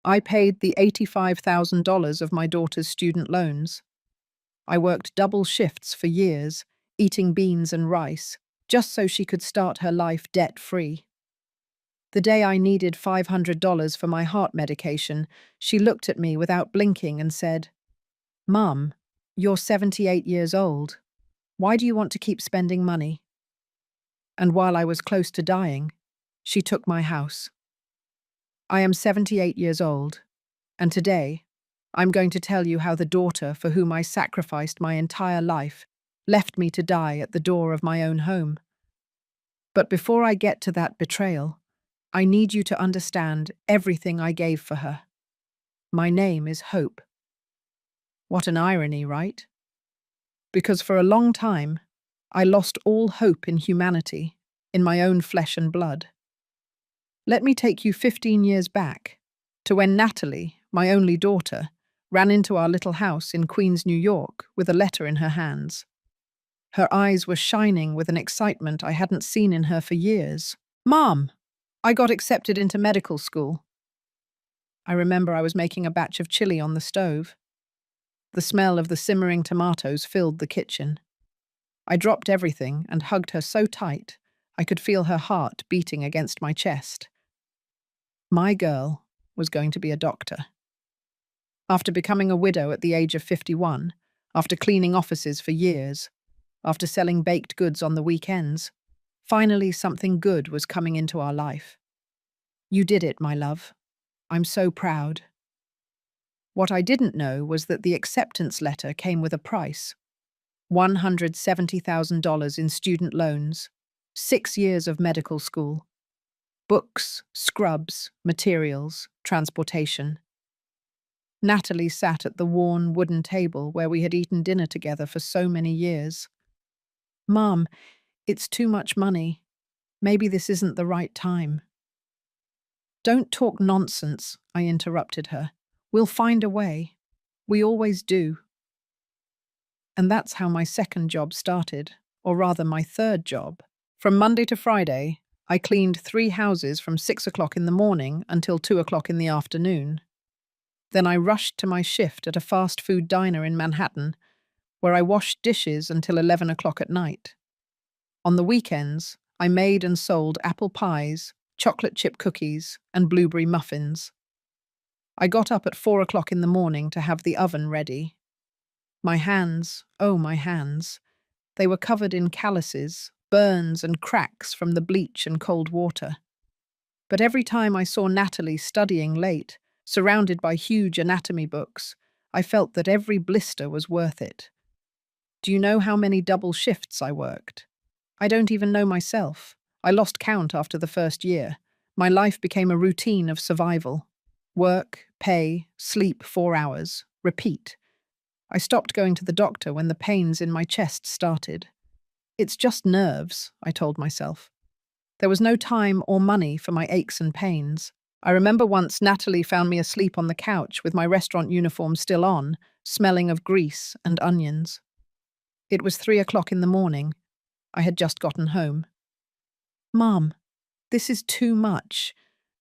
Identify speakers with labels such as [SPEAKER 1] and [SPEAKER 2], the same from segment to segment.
[SPEAKER 1] I paid the $85,000 of my daughter's student loans. I worked double shifts for years, eating beans and rice, just so she could start her life debt-free. The day I needed $500 for my heart medication, she looked at me without blinking and said, "Mum, you're 78 years old. Why do you want to keep spending money?" And while I was close to dying, she took my house. I am 78 years old, and today, I'm going to tell you how the daughter for whom I sacrificed my entire life left me to die at the door of my own home. But before I get to that betrayal, I need you to understand everything I gave for her. My name is Hope. What an irony, right? Because for a long time, I lost all hope in humanity, in my own flesh and blood. Let me take you 15 years back, to when Natalie, my only daughter, ran into our little house in Queens, New York, with a letter in her hands. Her eyes were shining with an excitement I hadn't seen in her for years. "Mom, I got accepted into medical school." I remember I was making a batch of chili on the stove. The smell of the simmering tomatoes filled the kitchen. I dropped everything and hugged her so tight I could feel her heart beating against my chest. My girl was going to be a doctor. After becoming a widow at the age of 51, after cleaning offices for years, after selling baked goods on the weekends, finally something good was coming into our life. You did it, my love. I'm so proud. What I didn't know was that the acceptance letter came with a price. $170,000 in student loans, 6 years of medical school, books, scrubs, materials, transportation. Natalie sat at the worn wooden table where we had eaten dinner together for so many years. "Mom, it's too much money. Maybe this isn't the right time." "Don't talk nonsense," I interrupted her. "We'll find a way. We always do." And that's how my second job started, or rather my third job. From Monday to Friday, I cleaned 3 houses from 6 o'clock in the morning until 2 o'clock in the afternoon. Then I rushed to my shift at a fast food diner in Manhattan, where I washed dishes until 11 o'clock at night. On the weekends, I made and sold apple pies, chocolate chip cookies, and blueberry muffins. I got up at 4 o'clock in the morning to have the oven ready. My hands, oh my hands, they were covered in calluses, burns and cracks from the bleach and cold water. But every time I saw Natalie studying late, surrounded by huge anatomy books, I felt that every blister was worth it. Do you know how many double shifts I worked? I don't even know myself. I lost count after the first year. My life became a routine of survival. Work, pay, sleep 4 hours, repeat. I stopped going to the doctor when the pains in my chest started. "It's just nerves," I told myself. There was no time or money for my aches and pains. I remember once Natalie found me asleep on the couch with my restaurant uniform still on, smelling of grease and onions. It was 3 o'clock in the morning. I had just gotten home. "Mom, this is too much.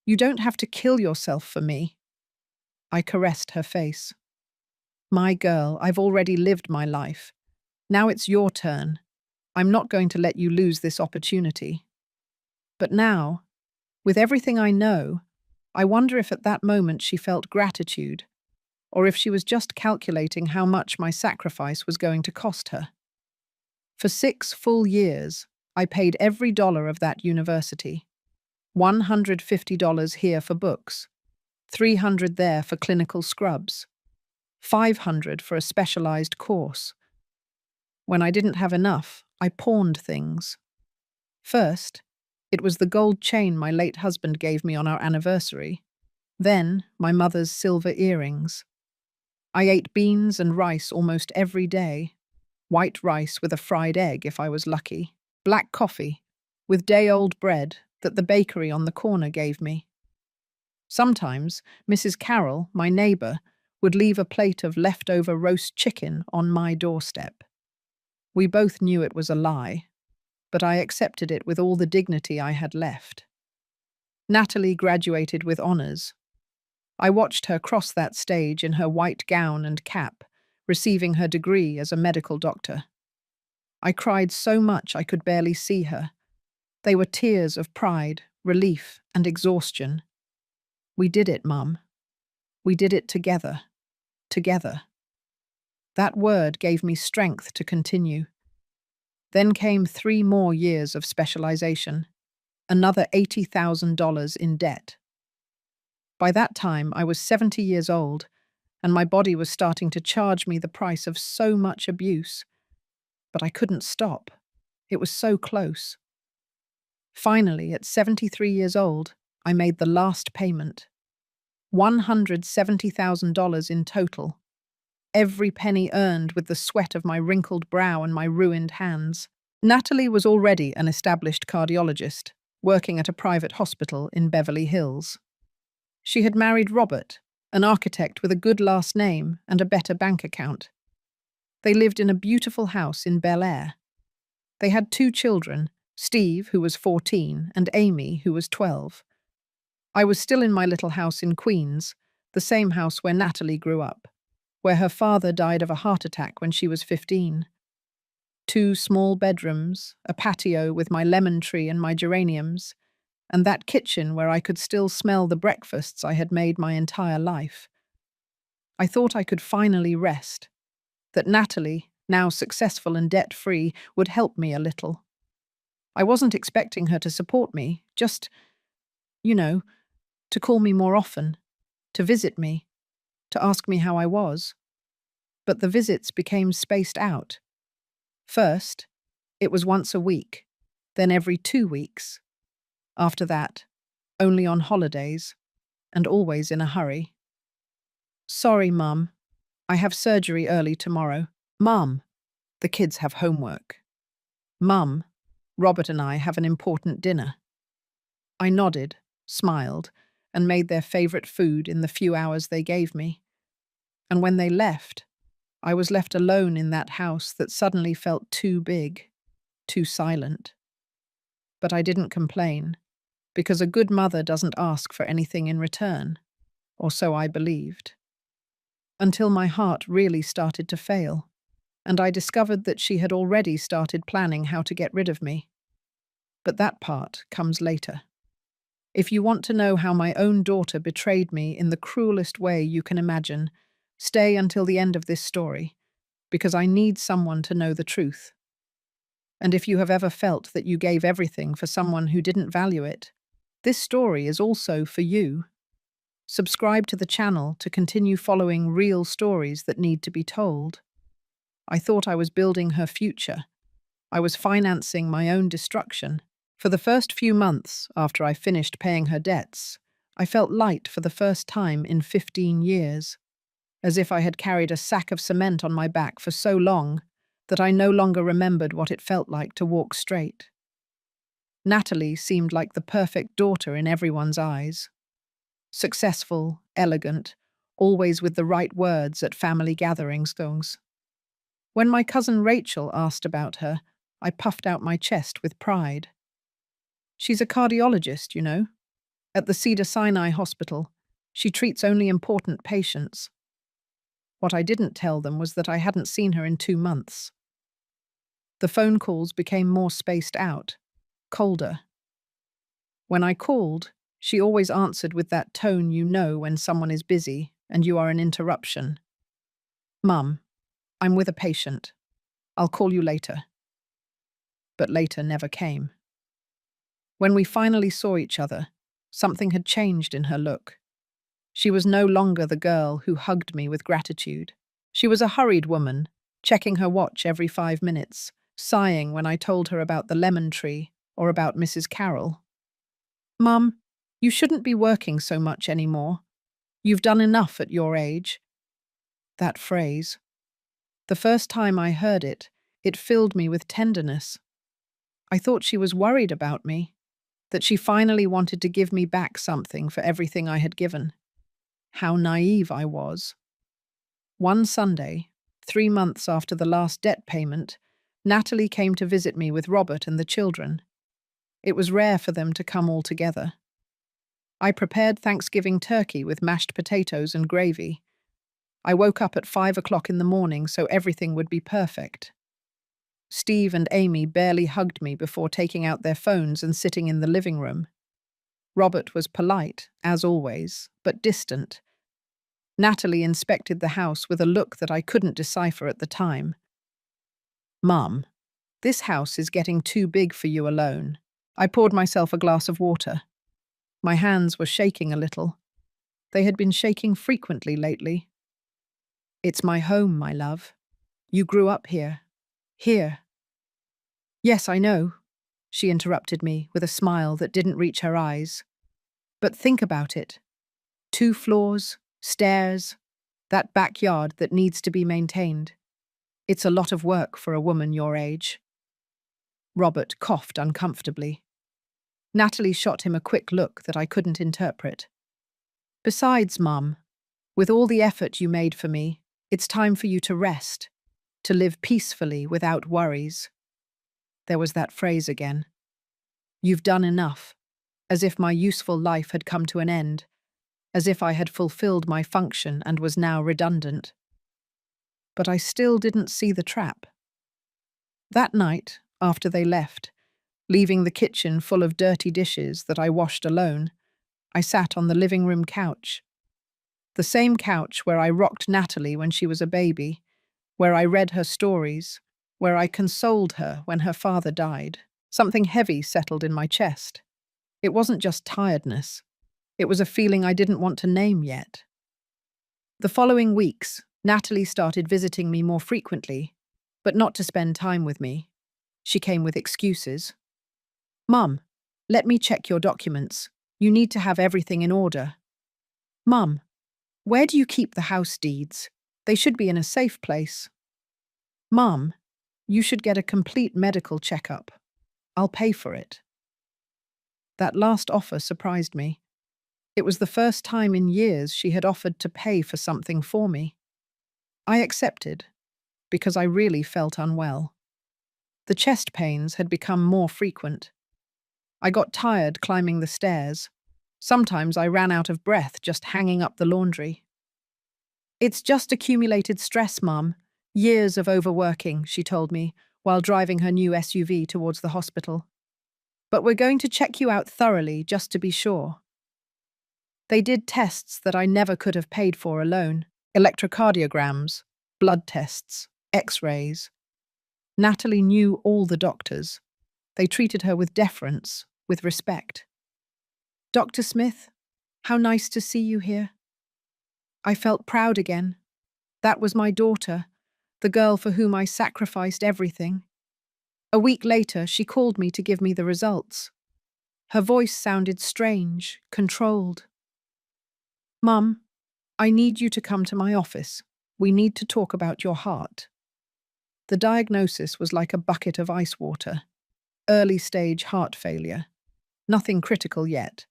[SPEAKER 1] You don't have to kill yourself for me." I caressed her face. "My girl, I've already lived my life. Now it's your turn. I'm not going to let you lose this opportunity." But now, with everything I know, I wonder if at that moment she felt gratitude, or if she was just calculating how much my sacrifice was going to cost her. For 6 full years, I paid every dollar of that university. $150 here for books, $300 there for clinical scrubs, $500 for a specialized course. When I didn't have enough, I pawned things. First, it was the gold chain my late husband gave me on our anniversary. Then, my mother's silver earrings. I ate beans and rice almost every day. White rice with a fried egg if I was lucky. Black coffee with day-old bread that the bakery on the corner gave me. Sometimes, Mrs. Carroll, my neighbor, would leave a plate of leftover roast chicken on my doorstep. We both knew it was a lie, but I accepted it with all the dignity I had left. Natalie graduated with honors. I watched her cross that stage in her white gown and cap, receiving her degree as a medical doctor. I cried so much I could barely see her. They were tears of pride, relief, and exhaustion. We did it, Mum. We did it together. Together. That word gave me strength to continue. Then came 3 more years of specialization, another $80,000 in debt. By that time, I was 70 years old, and my body was starting to charge me the price of so much abuse. But I couldn't stop. It was so close. Finally, at 73 years old, I made the last payment. $170,000 in total. Every penny earned with the sweat of my wrinkled brow and my ruined hands. Natalie was already an established cardiologist, working at a private hospital in Beverly Hills. She had married Robert, an architect with a good last name and a better bank account. They lived in a beautiful house in Bel Air. They had 2 children, Steve, who was 14, and Amy, who was 12. I was still in my little house in Queens, the same house where Natalie grew up, where her father died of a heart attack when she was 15. 2 small bedrooms, a patio with my lemon tree and my geraniums, and that kitchen where I could still smell the breakfasts I had made my entire life. I thought I could finally rest, that Natalie, now successful and debt-free, would help me a little. I wasn't expecting her to support me, just, to call me more often, to visit me, to ask me how I was. But the visits became spaced out. First, it was once a week, then every 2 weeks. After that, only on holidays, and always in a hurry. Sorry, Mum. I have surgery early tomorrow. Mum, the kids have homework. Mum, Robert and I have an important dinner. I nodded, smiled, and made their favorite food in the few hours they gave me. And when they left, I was left alone in that house that suddenly felt too big, too silent. But I didn't complain, because a good mother doesn't ask for anything in return, or so I believed. Until my heart really started to fail, and I discovered that she had already started planning how to get rid of me. But that part comes later. If you want to know how my own daughter betrayed me in the cruelest way you can imagine, stay until the end of this story, because I need someone to know the truth. And if you have ever felt that you gave everything for someone who didn't value it, this story is also for you. Subscribe to the channel to continue following real stories that need to be told. I thought I was building her future. I was financing my own destruction. For the first few months after I finished paying her debts, I felt light for the first time in 15 years, as if I had carried a sack of cement on my back for so long that I no longer remembered what it felt like to walk straight. Natalie seemed like the perfect daughter in everyone's eyes. Successful, elegant, always with the right words at family gatherings. When my cousin Rachel asked about her, I puffed out my chest with pride. She's a cardiologist, at the Cedars-Sinai Hospital. She treats only important patients. What I didn't tell them was that I hadn't seen her in 2 months. The phone calls became more spaced out, colder. When I called, she always answered with that tone you know when someone is busy and you are an interruption. Mum, I'm with a patient. I'll call you later. But later never came. When we finally saw each other, something had changed in her look. She was no longer the girl who hugged me with gratitude. She was a hurried woman, checking her watch every 5 minutes, sighing when I told her about the lemon tree or about Mrs. Carroll. Mum, you shouldn't be working so much anymore. You've done enough at your age. That phrase. The first time I heard it, it filled me with tenderness. I thought she was worried about me, that she finally wanted to give me back something for everything I had given. How naive I was. One Sunday, 3 months after the last debt payment, Natalie came to visit me with Robert and the children. It was rare for them to come all together. I prepared Thanksgiving turkey with mashed potatoes and gravy. I woke up at 5 o'clock in the morning so everything would be perfect. Steve and Amy barely hugged me before taking out their phones and sitting in the living room. Robert was polite, as always, but distant. Natalie inspected the house with a look that I couldn't decipher at the time. "Mum, this house is getting too big for you alone." I poured myself a glass of water. My hands were shaking a little. They had been shaking frequently lately. "It's my home, my love. You grew up here. Here." "Yes, I know," she interrupted me with a smile that didn't reach her eyes. "But think about it. 2 floors, stairs, that backyard that needs to be maintained. It's a lot of work for a woman your age." Robert coughed uncomfortably. Natalie shot him a quick look that I couldn't interpret. "Besides, Mum, with all the effort you made for me, it's time for you to rest, to live peacefully without worries." There was that phrase again. "You've done enough," as if my useful life had come to an end, as if I had fulfilled my function and was now redundant. But I still didn't see the trap. That night, after they left, leaving the kitchen full of dirty dishes that I washed alone, I sat on the living room couch. The same couch where I rocked Natalie when she was a baby, where I read her stories, where I consoled her when her father died. Something heavy settled in my chest. It wasn't just tiredness. It was a feeling I didn't want to name yet. The following weeks, Natalie started visiting me more frequently, but not to spend time with me. She came with excuses. "Mum, let me check your documents. You need to have everything in order." "Mum, where do you keep the house deeds? They should be in a safe place." "Mum, you should get a complete medical checkup. I'll pay for it." That last offer surprised me. It was the first time in years she had offered to pay for something for me. I accepted, because I really felt unwell. The chest pains had become more frequent. I got tired climbing the stairs. Sometimes I ran out of breath just hanging up the laundry. "It's just accumulated stress, Mum. Years of overworking," she told me, while driving her new SUV towards the hospital. "But we're going to check you out thoroughly just to be sure." They did tests that I never could have paid for alone. Electrocardiograms, blood tests, X-rays. Natalie knew all the doctors. They treated her with deference, with respect. "Dr. Smith, how nice to see you here." I felt proud again. That was my daughter, the girl for whom I sacrificed everything. A week later, she called me to give me the results. Her voice sounded strange, controlled. "Mum, I need you to come to my office. We need to talk about your heart." The diagnosis was like a bucket of ice water. Early-stage heart failure. Nothing critical yet.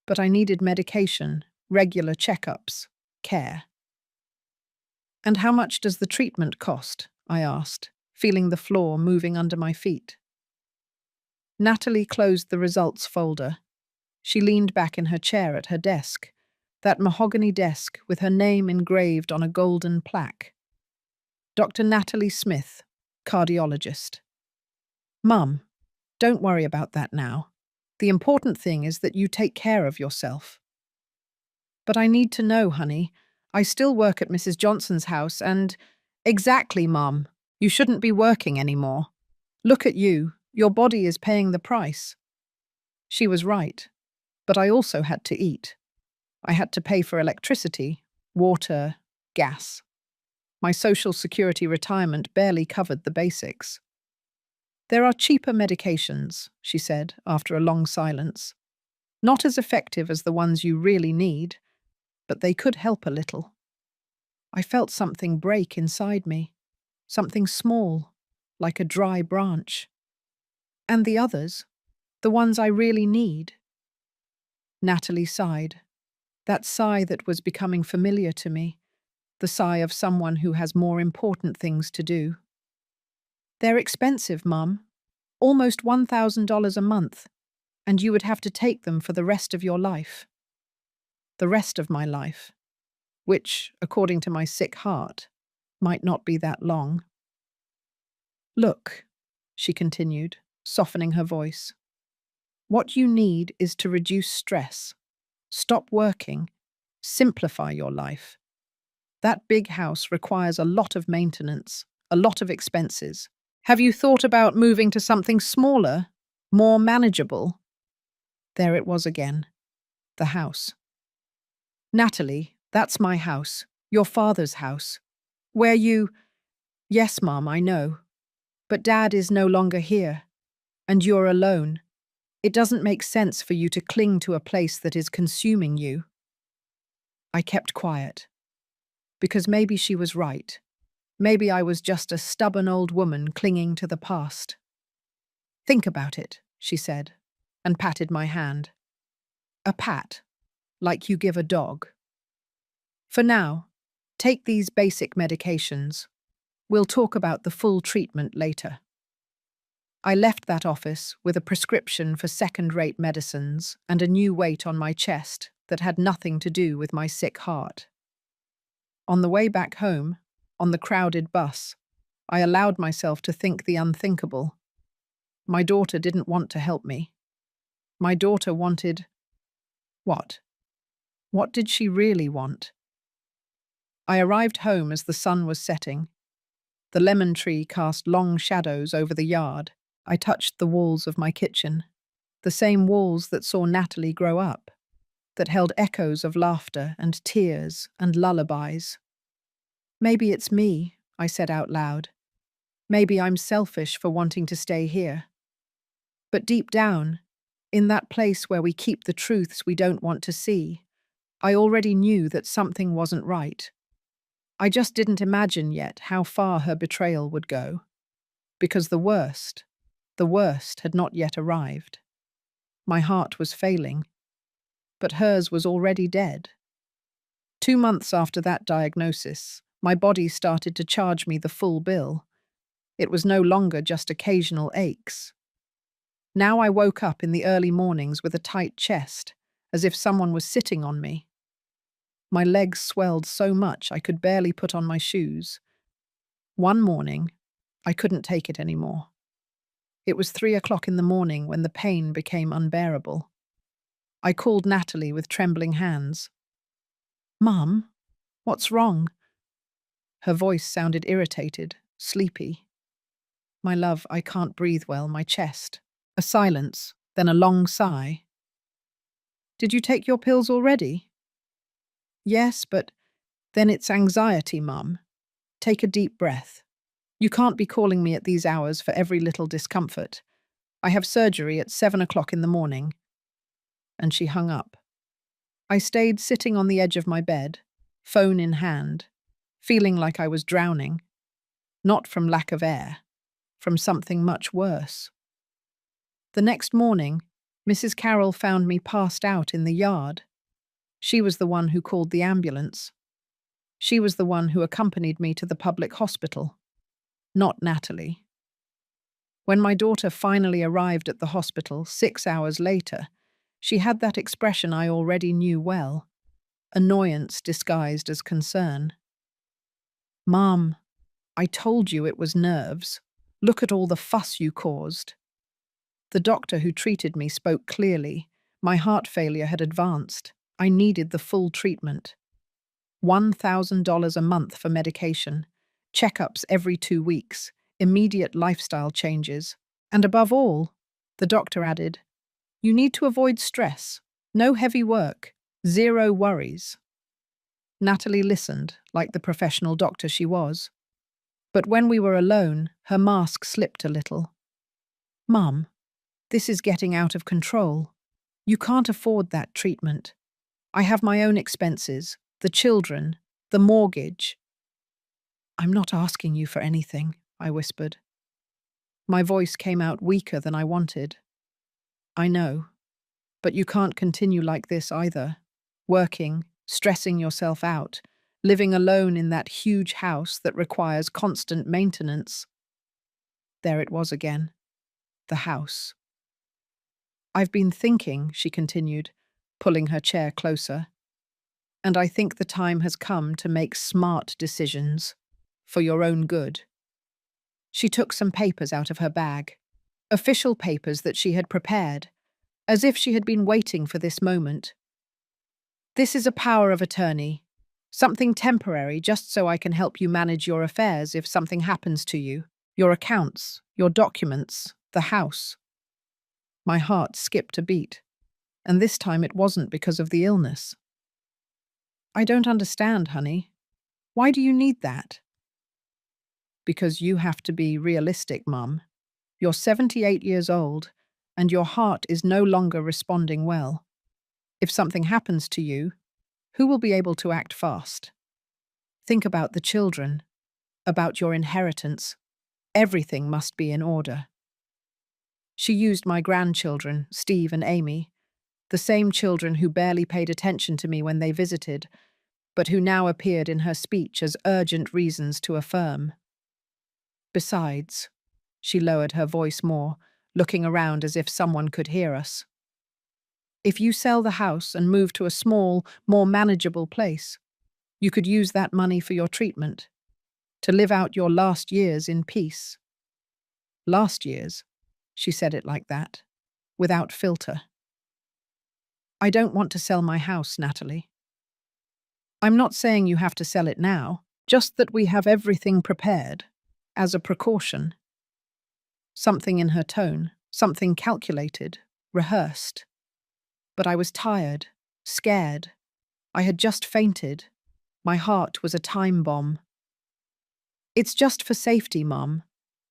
[SPEAKER 1] But I needed medication, regular checkups, care. "And how much does the treatment cost?" I asked, feeling the floor moving under my feet. Natalie closed the results folder. She leaned back in her chair at her desk, that mahogany desk with her name engraved on a golden plaque. "Dr. Natalie Smith, cardiologist." "Mum, don't worry about that now. The important thing is that you take care of yourself." "But I need to know, honey. I still work at Mrs. Johnson's house and—" "Exactly, Mum. You shouldn't be working anymore. Look at you. Your body is paying the price." She was right. But I also had to eat. I had to pay for electricity, water, gas. My Social Security retirement barely covered the basics. "There are cheaper medications," she said after a long silence. "Not as effective as the ones you really need, but they could help a little." I felt something break inside me, something small, like a dry branch. "And the others? The ones I really need?" Natalie sighed. That sigh that was becoming familiar to me, the sigh of someone who has more important things to do. "They're expensive, Mum. Almost $1,000 a month, and you would have to take them for the rest of your life." the rest of my life, which, according to my sick heart, might not be that long. Look, she continued, softening her voice. What you need is to reduce stress. Stop working. Simplify your life. That big house requires a lot of maintenance, a lot of expenses. Have you thought about moving to something smaller, more manageable? There it was again. The house. Natalie, that's my house. Your father's house. Where you… Yes, Mom, I know. But Dad is no longer here. And you're alone. It doesn't make sense for you to cling to a place that is consuming you. I kept quiet. Because maybe she was right. Maybe I was just a stubborn old woman clinging to the past. Think about it, she said, and patted my hand. A pat, like you give a dog. For now, take these basic medications. We'll talk about the full treatment later. I left that office with a prescription for second-rate medicines and a new weight on my chest that had nothing to do with my sick heart. On the way back home, on the crowded bus, I allowed myself to think the unthinkable. My daughter didn't want to help me. My daughter wanted… What? What did she really want? I arrived home as the sun was setting. The lemon tree cast long shadows over the yard. I touched the walls of my kitchen, the same walls that saw Natalie grow up, that held echoes of laughter and tears and lullabies. Maybe it's me, I said out loud. Maybe I'm selfish for wanting to stay here. But deep down, in that place where we keep the truths we don't want to see, I already knew that something wasn't right. I just didn't imagine yet how far her betrayal would go. Because the worst had not yet arrived. My heart was failing, but hers was already dead. 2 months after that diagnosis, my body started to charge me the full bill. It was no longer just occasional aches. Now I woke up in the early mornings with a tight chest, as if someone was sitting on me. My legs swelled so much I could barely put on my shoes. One morning, I couldn't take it anymore. It was 3 o'clock in the morning when the pain became unbearable. I called Natalie with trembling hands. Mum, what's wrong? Her voice sounded irritated, sleepy. My love, I can't breathe well, my chest. A silence, then a long sigh. Did you take your pills already? Yes, but then it's anxiety, Mum. Take a deep breath. You can't be calling me at these hours for every little discomfort. I have surgery at 7 o'clock in the morning. And she hung up. I stayed sitting on the edge of my bed, phone in hand, feeling like I was drowning. Not from lack of air, from something much worse. The next morning, Mrs. Carroll found me passed out in the yard. She was the one who called the ambulance. She was the one who accompanied me to the public hospital. Not Natalie. When my daughter finally arrived at the hospital 6 hours later, she had that expression I already knew well, annoyance disguised as concern. Mom, I told you it was nerves. Look at all the fuss you caused. The doctor who treated me spoke clearly. My heart failure had advanced. I needed the full treatment. $1,000 a month for medication, checkups every 2 weeks, immediate lifestyle changes, and above all, the doctor added, you need to avoid stress, no heavy work, 0 worries. Natalie listened, like the professional doctor she was. But when we were alone, her mask slipped a little. Mum, this is getting out of control. You can't afford that treatment. I have my own expenses, the children, the mortgage. I'm not asking you for anything, I whispered. My voice came out weaker than I wanted. I know, but you can't continue like this either. Working, stressing yourself out, living alone in that huge house that requires constant maintenance. There it was again. The house. I've been thinking, she continued, pulling her chair closer. And I think the time has come to make smart decisions for your own good. She took some papers out of her bag, official papers that she had prepared, as if she had been waiting for this moment. This is a power of attorney, something temporary just so I can help you manage your affairs if something happens to you, your accounts, your documents, the house. My heart skipped a beat, and this time it wasn't because of the illness. I don't understand, honey. Why do you need that? Because you have to be realistic, Mum. You're 78 years old, and your heart is no longer responding well. If something happens to you, who will be able to act fast? Think about the children, about your inheritance. Everything must be in order. She used my grandchildren, Steve and Amy, the same children who barely paid attention to me when they visited, but who now appeared in her speech as urgent reasons to affirm. Besides, she lowered her voice more, looking around as if someone could hear us. If you sell the house and move to a small, more manageable place, you could use that money for your treatment, to live out your last years in peace. Last years, she said it like that, without filter. I don't want to sell my house, Natalie. I'm not saying you have to sell it now, just that we have everything prepared, as a precaution. Something in her tone, something calculated, rehearsed. But I was tired, scared. I had just fainted. My heart was a time bomb. It's just for safety, Mum,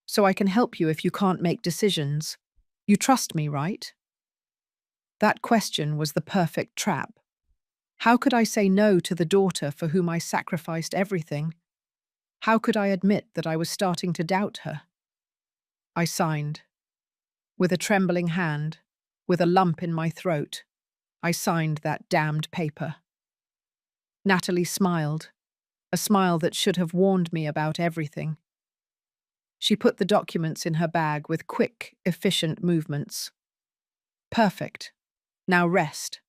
[SPEAKER 1] so I can help you if you can't make decisions. You trust me, right? That question was the perfect trap. How could I say no to the daughter for whom I sacrificed everything? How could I admit that I was starting to doubt her? I signed. With a trembling hand, with a lump in my throat, I signed that damned paper. Natalie smiled, a smile that should have warned me about everything. She put the documents in her bag with quick, efficient movements. Perfect. Now rest.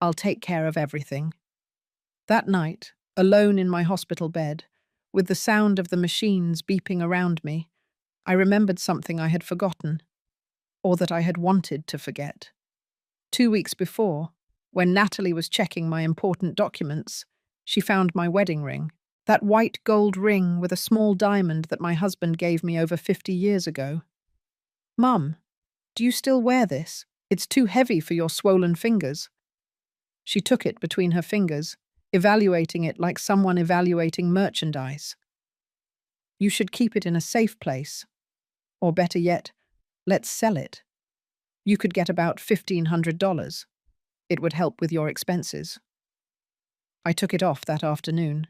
[SPEAKER 1] I'll take care of everything. That night, alone in my hospital bed, with the sound of the machines beeping around me, I remembered something I had forgotten, or that I had wanted to forget. 2 weeks before, when Natalie was checking my important documents, she found my wedding ring, that white gold ring with a small diamond that my husband gave me over 50 years ago. Mum, do you still wear this? It's too heavy for your swollen fingers. She took it between her fingers, evaluating it like someone evaluating merchandise. You should keep it in a safe place. Or better yet, let's sell it. You could get about $1,500. It would help with your expenses. I took it off that afternoon.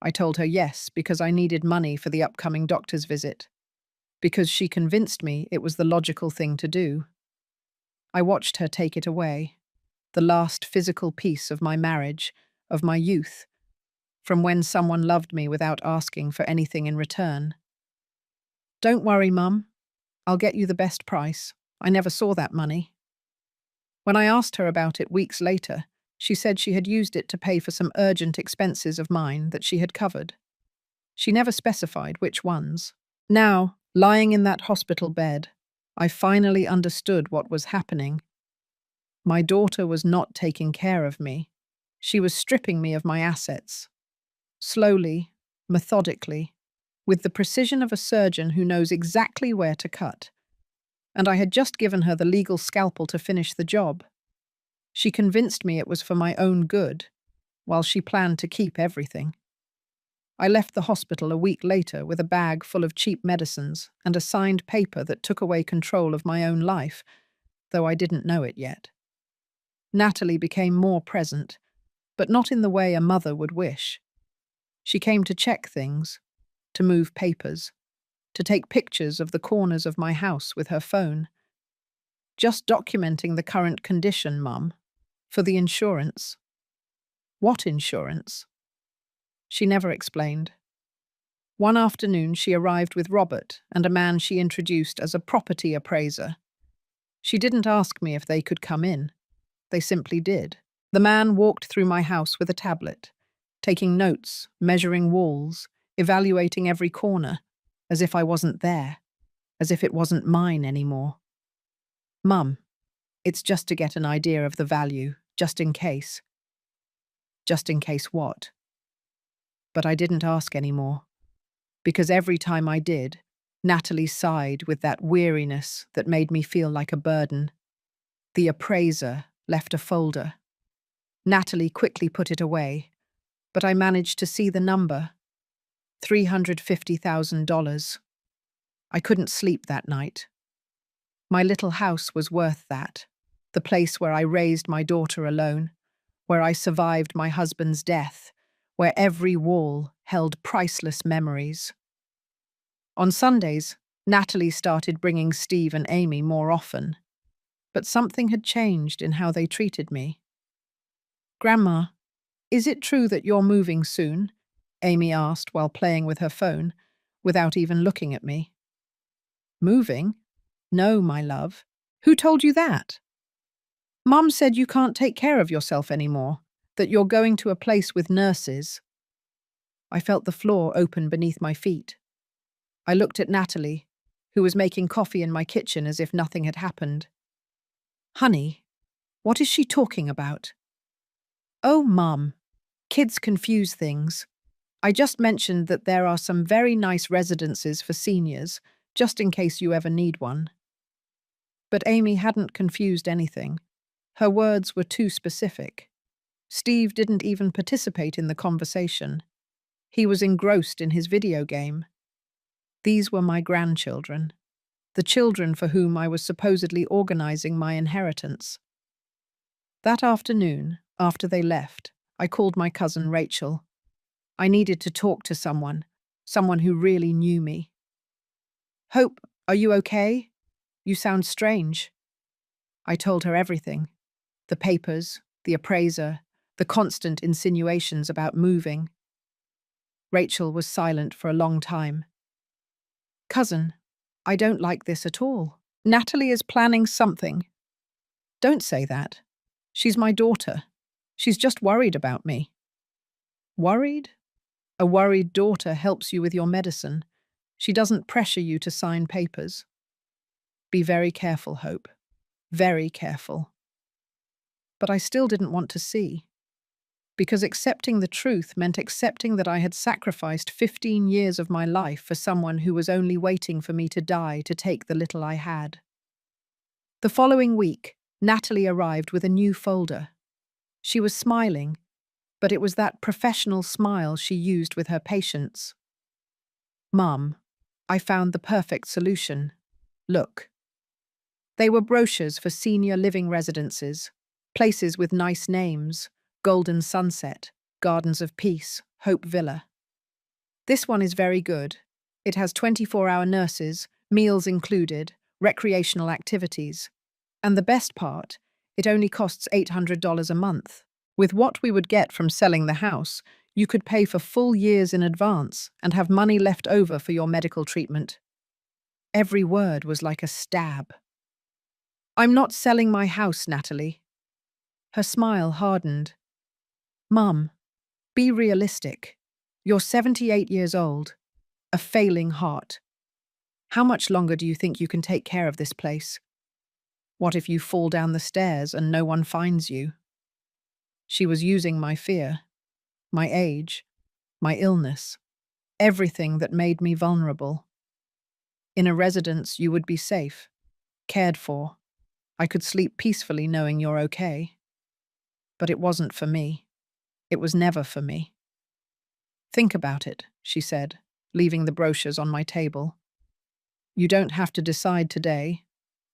[SPEAKER 1] I told her yes because I needed money for the upcoming doctor's visit, because she convinced me it was the logical thing to do. I watched her take it away, the last physical piece of my marriage, of my youth, from when someone loved me without asking for anything in return. Don't worry, Mum. I'll get you the best price. I never saw that money. When I asked her about it weeks later, she said she had used it to pay for some urgent expenses of mine that she had covered. She never specified which ones. Now, lying in that hospital bed, I finally understood what was happening. My daughter was not taking care of me. She was stripping me of my assets. Slowly, methodically, with the precision of a surgeon who knows exactly where to cut. And I had just given her the legal scalpel to finish the job. She convinced me it was for my own good, while she planned to keep everything. I left the hospital a week later with a bag full of cheap medicines and a signed paper that took away control of my own life, though I didn't know it yet. Natalie became more present, but not in the way a mother would wish. She came to check things, to move papers, to take pictures of the corners of my house with her phone. Just documenting the current condition, Mum, for the insurance. What insurance? She never explained. One afternoon she arrived with Robert and a man she introduced as a property appraiser. She didn't ask me if they could come in. They simply did. The man walked through my house with a tablet, taking notes, measuring walls, evaluating every corner, as if I wasn't there, as if it wasn't mine anymore. Mum, it's just to get an idea of the value, just in case. Just in case what? But I didn't ask anymore, because every time I did, Natalie sighed with that weariness that made me feel like a burden. The appraiser left a folder. Natalie quickly put it away, but I managed to see the number. $350,000. I couldn't sleep that night. My little house was worth that. The place where I raised my daughter alone, where I survived my husband's death, where every wall held priceless memories. On Sundays, Natalie started bringing Steve and Amy more often, but something had changed in how they treated me. "Grandma, is it true that you're moving soon?" Amy asked while playing with her phone, without even looking at me. "Moving? No, my love. Who told you that?" "Mum said you can't take care of yourself anymore, that you're going to a place with nurses." I felt the floor open beneath my feet. I looked at Natalie, who was making coffee in my kitchen as if nothing had happened. "Honey, what is she talking about?" "Oh, Mum, kids confuse things. I just mentioned that there are some very nice residences for seniors, just in case you ever need one." But Amy hadn't confused anything. Her words were too specific. Steve didn't even participate in the conversation. He was engrossed in his video game. These were my grandchildren, the children for whom I was supposedly organizing my inheritance. That afternoon, after they left, I called my cousin Rachel. I needed to talk to someone who really knew me. "Hope, are you okay? You sound strange." I told her everything. The papers, the appraiser, the constant insinuations about moving. Rachel was silent for a long time. "Cousin, I don't like this at all. Natalie is planning something." "Don't say that. She's my daughter. She's just worried about me." "Worried? A worried daughter helps you with your medicine. She doesn't pressure you to sign papers." "Be very careful, Hope. Very careful." But I still didn't want to see. Because accepting the truth meant accepting that I had sacrificed 15 years of my life for someone who was only waiting for me to die to take the little I had. The following week, Natalie arrived with a new folder. She was smiling, but it was that professional smile she used with her patients. "Mum, I found the perfect solution. Look." They were brochures for senior living residences, places with nice names: Golden Sunset, Gardens of Peace, Hope Villa. "This one is very good. It has 24-hour nurses, meals included, recreational activities. And the best part, it only costs $800 a month. With what we would get from selling the house, you could pay for full years in advance and have money left over for your medical treatment." Every word was like a stab. "I'm not selling my house, Natalie." Her smile hardened. "Mum, be realistic. You're 78 years old, a failing heart. How much longer do you think you can take care of this place? What if you fall down the stairs and no one finds you?" She was using my fear, my age, my illness, everything that made me vulnerable. "In a residence, you would be safe, cared for. I could sleep peacefully knowing you're okay." But it wasn't for me. It was never for me. "Think about it," she said, leaving the brochures on my table. "You don't have to decide today,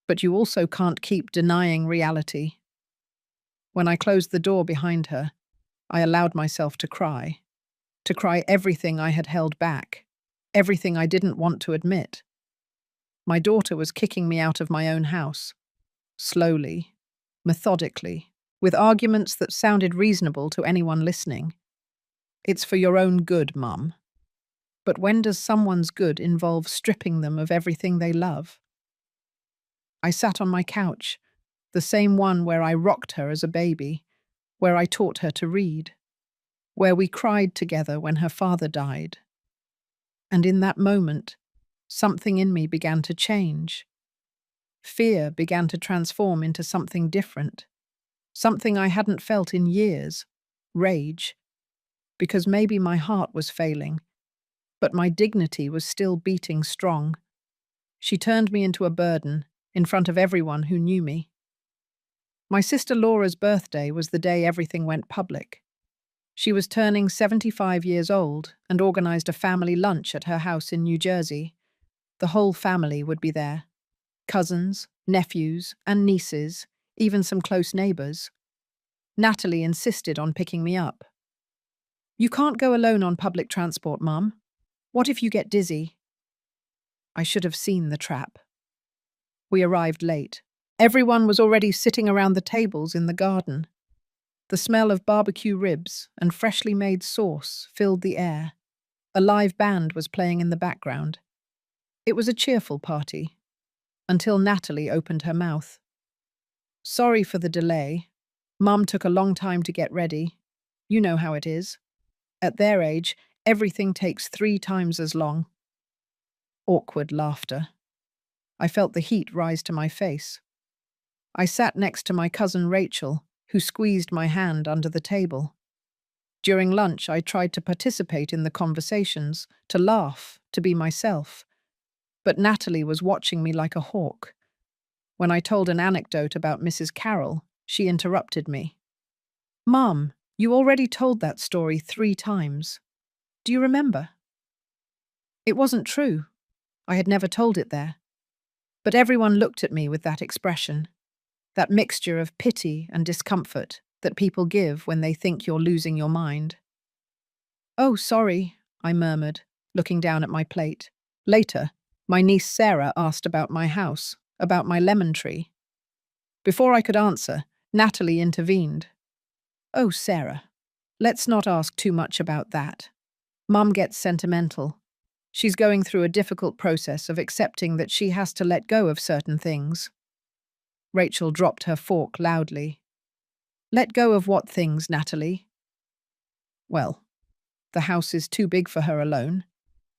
[SPEAKER 1] but you also can't keep denying reality." When I closed the door behind her, I allowed myself to cry everything I had held back, everything I didn't want to admit. My daughter was kicking me out of my own house, slowly, methodically, with arguments that sounded reasonable to anyone listening. "It's for your own good, Mum." But when does someone's good involve stripping them of everything they love? I sat on my couch, the same one where I rocked her as a baby, where I taught her to read, where we cried together when her father died. And in that moment, something in me began to change. Fear began to transform into something different, something I hadn't felt in years, rage, because maybe my heart was failing, but my dignity was still beating strong. She turned me into a burden in front of everyone who knew me. My sister Laura's birthday was the day everything went public. She was turning 75 years old and organized a family lunch at her house in New Jersey. The whole family would be there. Cousins, nephews, and nieces, even some close neighbors. Natalie insisted on picking me up. "You can't go alone on public transport, Mum. What if you get dizzy?" I should have seen the trap. We arrived late. Everyone was already sitting around the tables in the garden. The smell of barbecue ribs and freshly made sauce filled the air. A live band was playing in the background. It was a cheerful party, until Natalie opened her mouth. "Sorry for the delay. Mum took a long time to get ready. You know how it is. At their age, everything takes 3 times as long." Awkward laughter. I felt the heat rise to my face. I sat next to my cousin Rachel, who squeezed my hand under the table. During lunch, I tried to participate in the conversations, to laugh, to be myself. But Natalie was watching me like a hawk. When I told an anecdote about Mrs. Carroll, she interrupted me. "Mum, you already told that story 3 times. Do you remember?" It wasn't true. I had never told it there. But everyone looked at me with that expression, that mixture of pity and discomfort that people give when they think you're losing your mind. "Oh, sorry," I murmured, looking down at my plate. Later, my niece Sarah asked about my house, about my lemon tree. Before I could answer, Natalie intervened. "Oh, Sarah, let's not ask too much about that. Mum gets sentimental. She's going through a difficult process of accepting that she has to let go of certain things." Rachel dropped her fork loudly. "Let go of what things, Natalie?" "Well, the house is too big for her alone.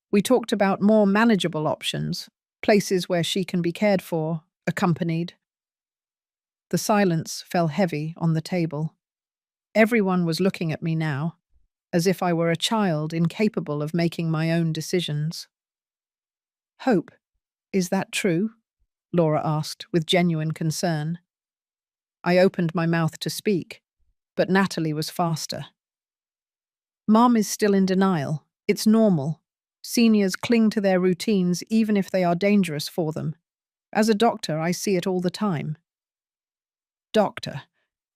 [SPEAKER 1] We talked about more manageable options, places where she can be cared for, accompanied." The silence fell heavy on the table. Everyone was looking at me now, as if I were a child incapable of making my own decisions. "Hope, is that true?" Laura asked with genuine concern. I opened my mouth to speak, but Natalie was faster. "Mom is still in denial. It's normal. Seniors cling to their routines even if they are dangerous for them. As a doctor, I see it all the time." Doctor.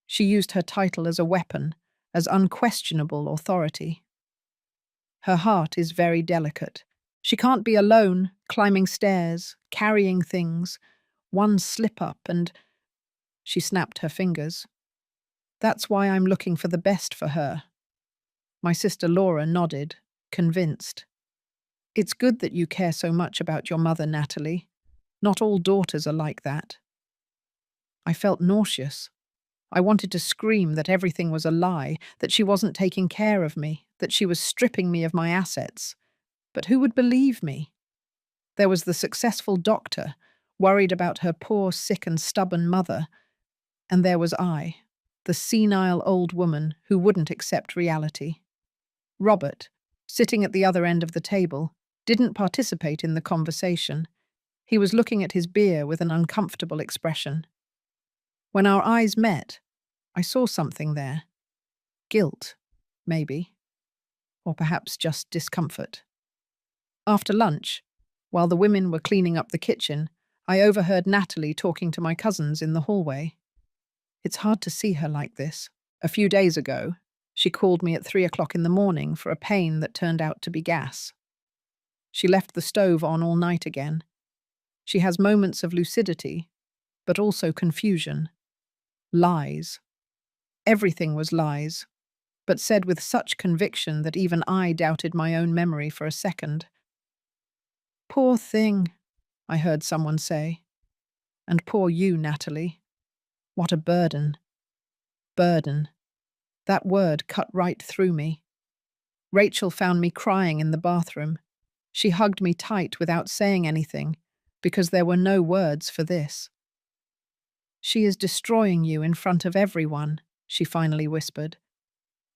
[SPEAKER 1] She used her title as a weapon, as unquestionable authority. "Her heart is very delicate. She can't be alone, climbing stairs, carrying things. One slip-up and—" She snapped her fingers. "That's why I'm looking for the best for her." My sister Laura nodded, convinced. "It's good that you care so much about your mother, Natalie. Not all daughters are like that." I felt nauseous. I wanted to scream that everything was a lie, that she wasn't taking care of me, that she was stripping me of my assets. But who would believe me? There was the successful doctor, worried about her poor, sick and stubborn mother. And there was I, the senile old woman who wouldn't accept reality. Robert, sitting at the other end of the table, didn't participate in the conversation. He was looking at his beer with an uncomfortable expression. When our eyes met, I saw something there. Guilt, maybe. Or perhaps just discomfort. After lunch, while the women were cleaning up the kitchen, I overheard Natalie talking to my cousins in the hallway. It's hard to see her like this. A few days ago, she called me at 3 o'clock in the morning for a pain that turned out to be gas. She left the stove on all night again. She has moments of lucidity, but also confusion. Lies. Everything was lies, but said with such conviction that even I doubted my own memory for a second. "Poor thing," I heard someone say. "And poor you, Natalie. What a burden." Burden. That word cut right through me. Rachel found me crying in the bathroom. She hugged me tight without saying anything, because there were no words for this. "She is destroying you in front of everyone," she finally whispered.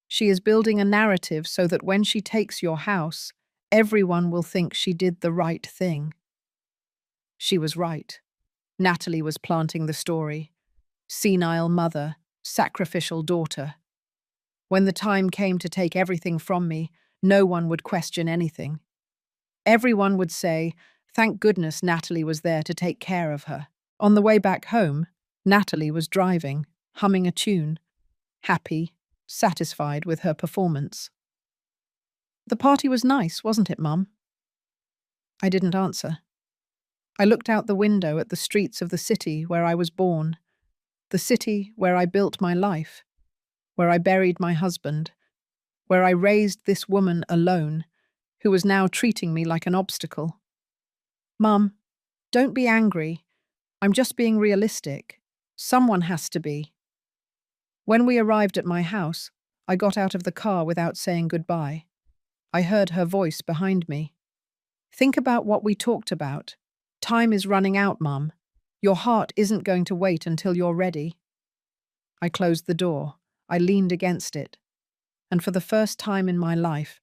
[SPEAKER 1] "She is building a narrative so that when she takes your house, everyone will think she did the right thing." She was right. Natalie was planting the story. Senile mother, sacrificial daughter. When the time came to take everything from me, no one would question anything. Everyone would say, "Thank goodness Natalie was there to take care of her." On the way back home, Natalie was driving, humming a tune, happy, satisfied with her performance. "The party was nice, wasn't it, Mum?" I didn't answer. I looked out the window at the streets of the city where I was born, the city where I built my life, where I buried my husband, where I raised this woman alone, who was now treating me like an obstacle. "Mum, don't be angry. I'm just being realistic. Someone has to be." When we arrived at my house, I got out of the car without saying goodbye. I heard her voice behind me. "Think about what we talked about. Time is running out, Mum. Your heart isn't going to wait until you're ready." I closed the door. I leaned against it. And for the first time in my life,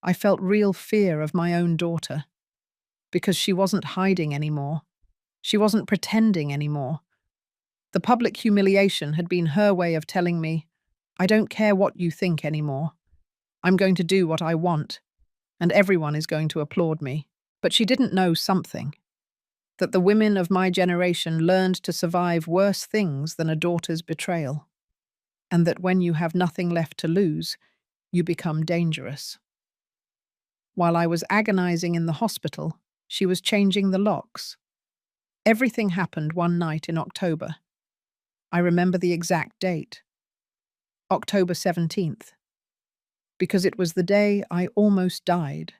[SPEAKER 1] I felt real fear of my own daughter. Because she wasn't hiding anymore. She wasn't pretending anymore. The public humiliation had been her way of telling me, "I don't care what you think anymore. I'm going to do what I want, and everyone is going to applaud me." But she didn't know something. That the women of my generation learned to survive worse things than a daughter's betrayal. And that when you have nothing left to lose, you become dangerous. While I was agonizing in the hospital, she was changing the locks. Everything happened one night in October. I remember the exact date. October 17th. Because it was the day I almost died,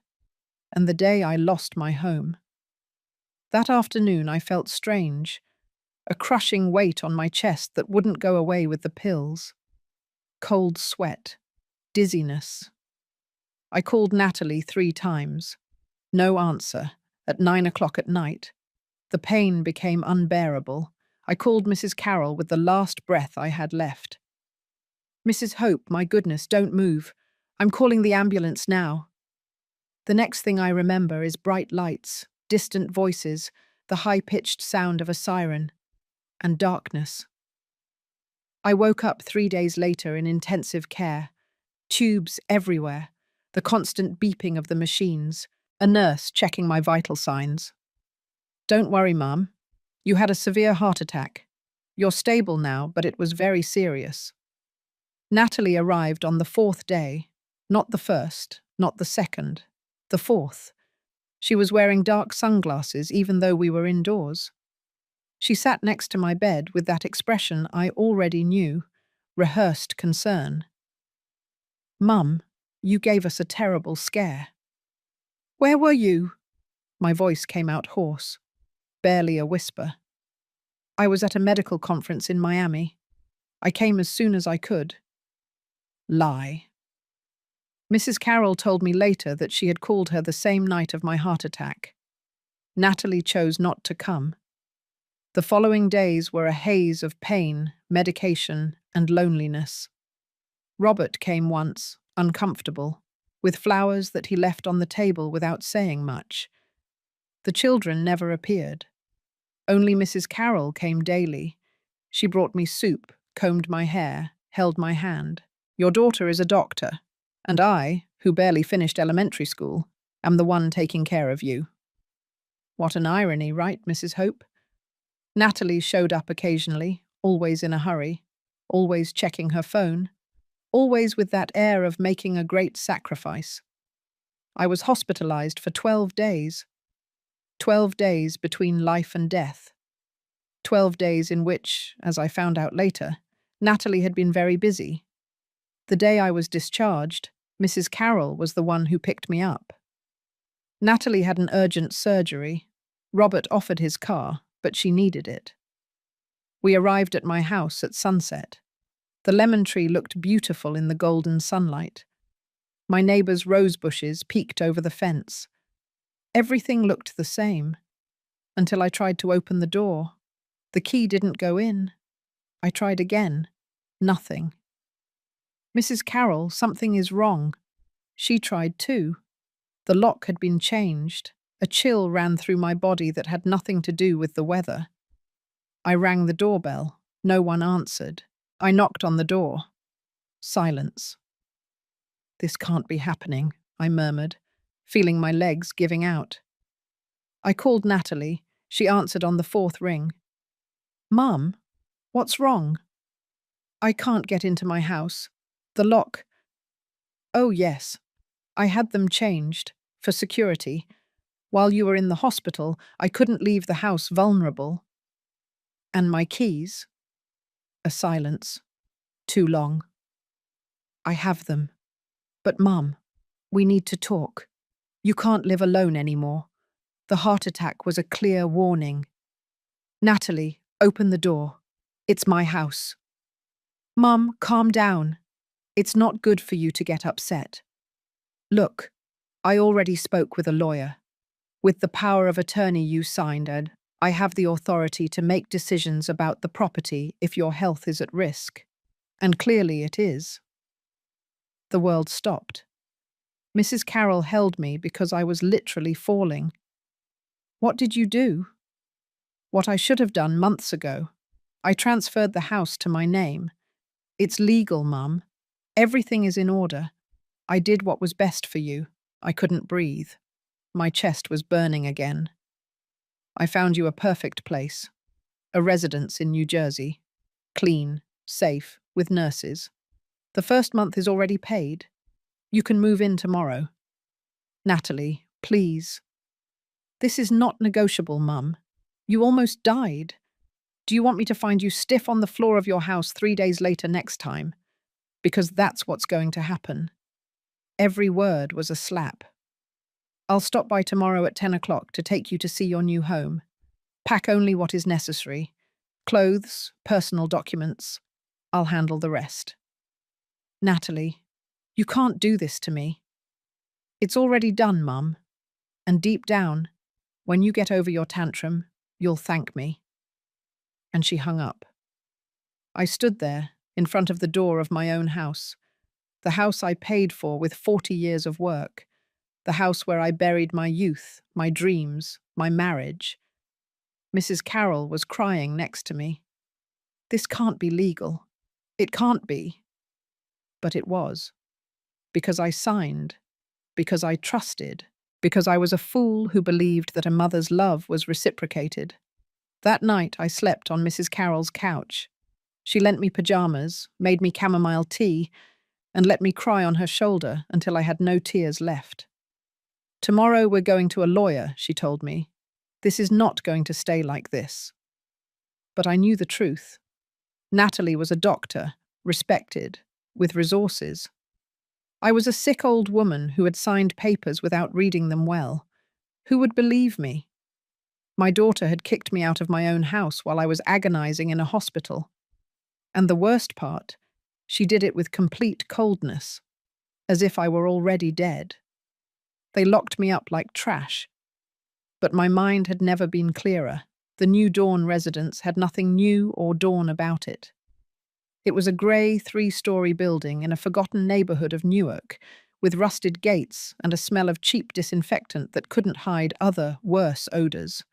[SPEAKER 1] and the day I lost my home. That afternoon I felt strange, a crushing weight on my chest that wouldn't go away with the pills. Cold sweat, dizziness. I called Natalie 3 times. No answer. At 9 o'clock at night. The pain became unbearable. I called Mrs. Carroll with the last breath I had left. "Mrs. Hope, my goodness, don't move. I'm calling the ambulance now." The next thing I remember is bright lights, distant voices, the high-pitched sound of a siren, and darkness. I woke up 3 days later in intensive care, tubes everywhere, the constant beeping of the machines, a nurse checking my vital signs. "Don't worry, Mum. You had a severe heart attack. You're stable now, but it was very serious." Natalie arrived on the 4th day, not the 1st, not the 2nd, the 4th. She was wearing dark sunglasses even though we were indoors. She sat next to my bed with that expression I already knew, rehearsed concern. "Mum, you gave us a terrible scare." "Where were you?" My voice came out hoarse, barely a whisper. "I was at a medical conference in Miami. I came as soon as I could." Lie. Mrs. Carroll told me later that she had called her the same night of my heart attack. Natalie chose not to come. The following days were a haze of pain, medication, and loneliness. Robert came once, uncomfortable, with flowers that he left on the table without saying much. The children never appeared. Only Mrs. Carroll came daily. She brought me soup, combed my hair, held my hand. "Your daughter is a doctor, and I, who barely finished elementary school, am the one taking care of you." What an irony, right, Mrs. Hope? Natalie showed up occasionally, always in a hurry, always checking her phone, always with that air of making a great sacrifice. I was hospitalized for 12 days. 12 days between life and death. 12 days in which, as I found out later, Natalie had been very busy. The day I was discharged, Mrs. Carroll was the one who picked me up. Natalie had an urgent surgery. Robert offered his car, but she needed it. We arrived at my house at sunset. The lemon tree looked beautiful in the golden sunlight. My neighbour's rose bushes peeked over the fence. Everything looked the same, until I tried to open the door. The key didn't go in. I tried again. Nothing. Mrs. Carroll, something is wrong. She tried too. The lock had been changed. A chill ran through my body that had nothing to do with the weather. I rang the doorbell. No one answered. I knocked on the door. Silence. "This can't be happening," I murmured, feeling my legs giving out. I called Natalie. She answered on the fourth ring. "Mum, what's wrong?" "I can't get into my house. The lock—" "Oh, yes. I had them changed, for security. While you were in the hospital, I couldn't leave the house vulnerable." "And my keys?" A silence. Too long. "I have them. But, Mum, we need to talk. You can't live alone anymore. The heart attack was a clear warning. Natalie, open the door. It's my house." "Mum, calm down. It's not good for you to get upset. Look, I already spoke with a lawyer. With the power of attorney you signed, Ed, I have the authority to make decisions about the property if your health is at risk. And clearly it is." The world stopped. Mrs. Carroll held me because I was literally falling. "What did you do?" "What I should have done months ago. I transferred the house to my name. It's legal, Mum. Everything is in order. I did what was best for you." I couldn't breathe. My chest was burning again. "I found you a perfect place. A residence in New Jersey. Clean, safe, with nurses. The first month is already paid. You can move in tomorrow." "Natalie, please." "This is not negotiable, Mum. You almost died. Do you want me to find you stiff on the floor of your house 3 days later next time? Because that's what's going to happen." Every word was a slap. "I'll stop by tomorrow at 10 o'clock to take you to see your new home. Pack only what is necessary. Clothes, personal documents. I'll handle the rest." "Natalie, you can't do this to me." "It's already done, Mum. And deep down, when you get over your tantrum, you'll thank me." And she hung up. I stood there, in front of the door of my own house. The house I paid for with 40 years of work. The house where I buried my youth, my dreams, my marriage. Mrs. Carroll was crying next to me. "This can't be legal. It can't be." But it was. Because I signed. Because I trusted. Because I was a fool who believed that a mother's love was reciprocated. That night I slept on Mrs. Carroll's couch. She lent me pajamas, made me chamomile tea, and let me cry on her shoulder until I had no tears left. "Tomorrow we're going to a lawyer," she told me. "This is not going to stay like this." But I knew the truth. Natalie was a doctor, respected, with resources. I was a sick old woman who had signed papers without reading them well. Who would believe me? My daughter had kicked me out of my own house while I was agonizing in a hospital. And the worst part, she did it with complete coldness, as if I were already dead. They locked me up like trash. But my mind had never been clearer. The New Dawn residence had nothing new or dawn about it. It was a grey 3-story building in a forgotten neighbourhood of Newark, with rusted gates and a smell of cheap disinfectant that couldn't hide other, worse odours.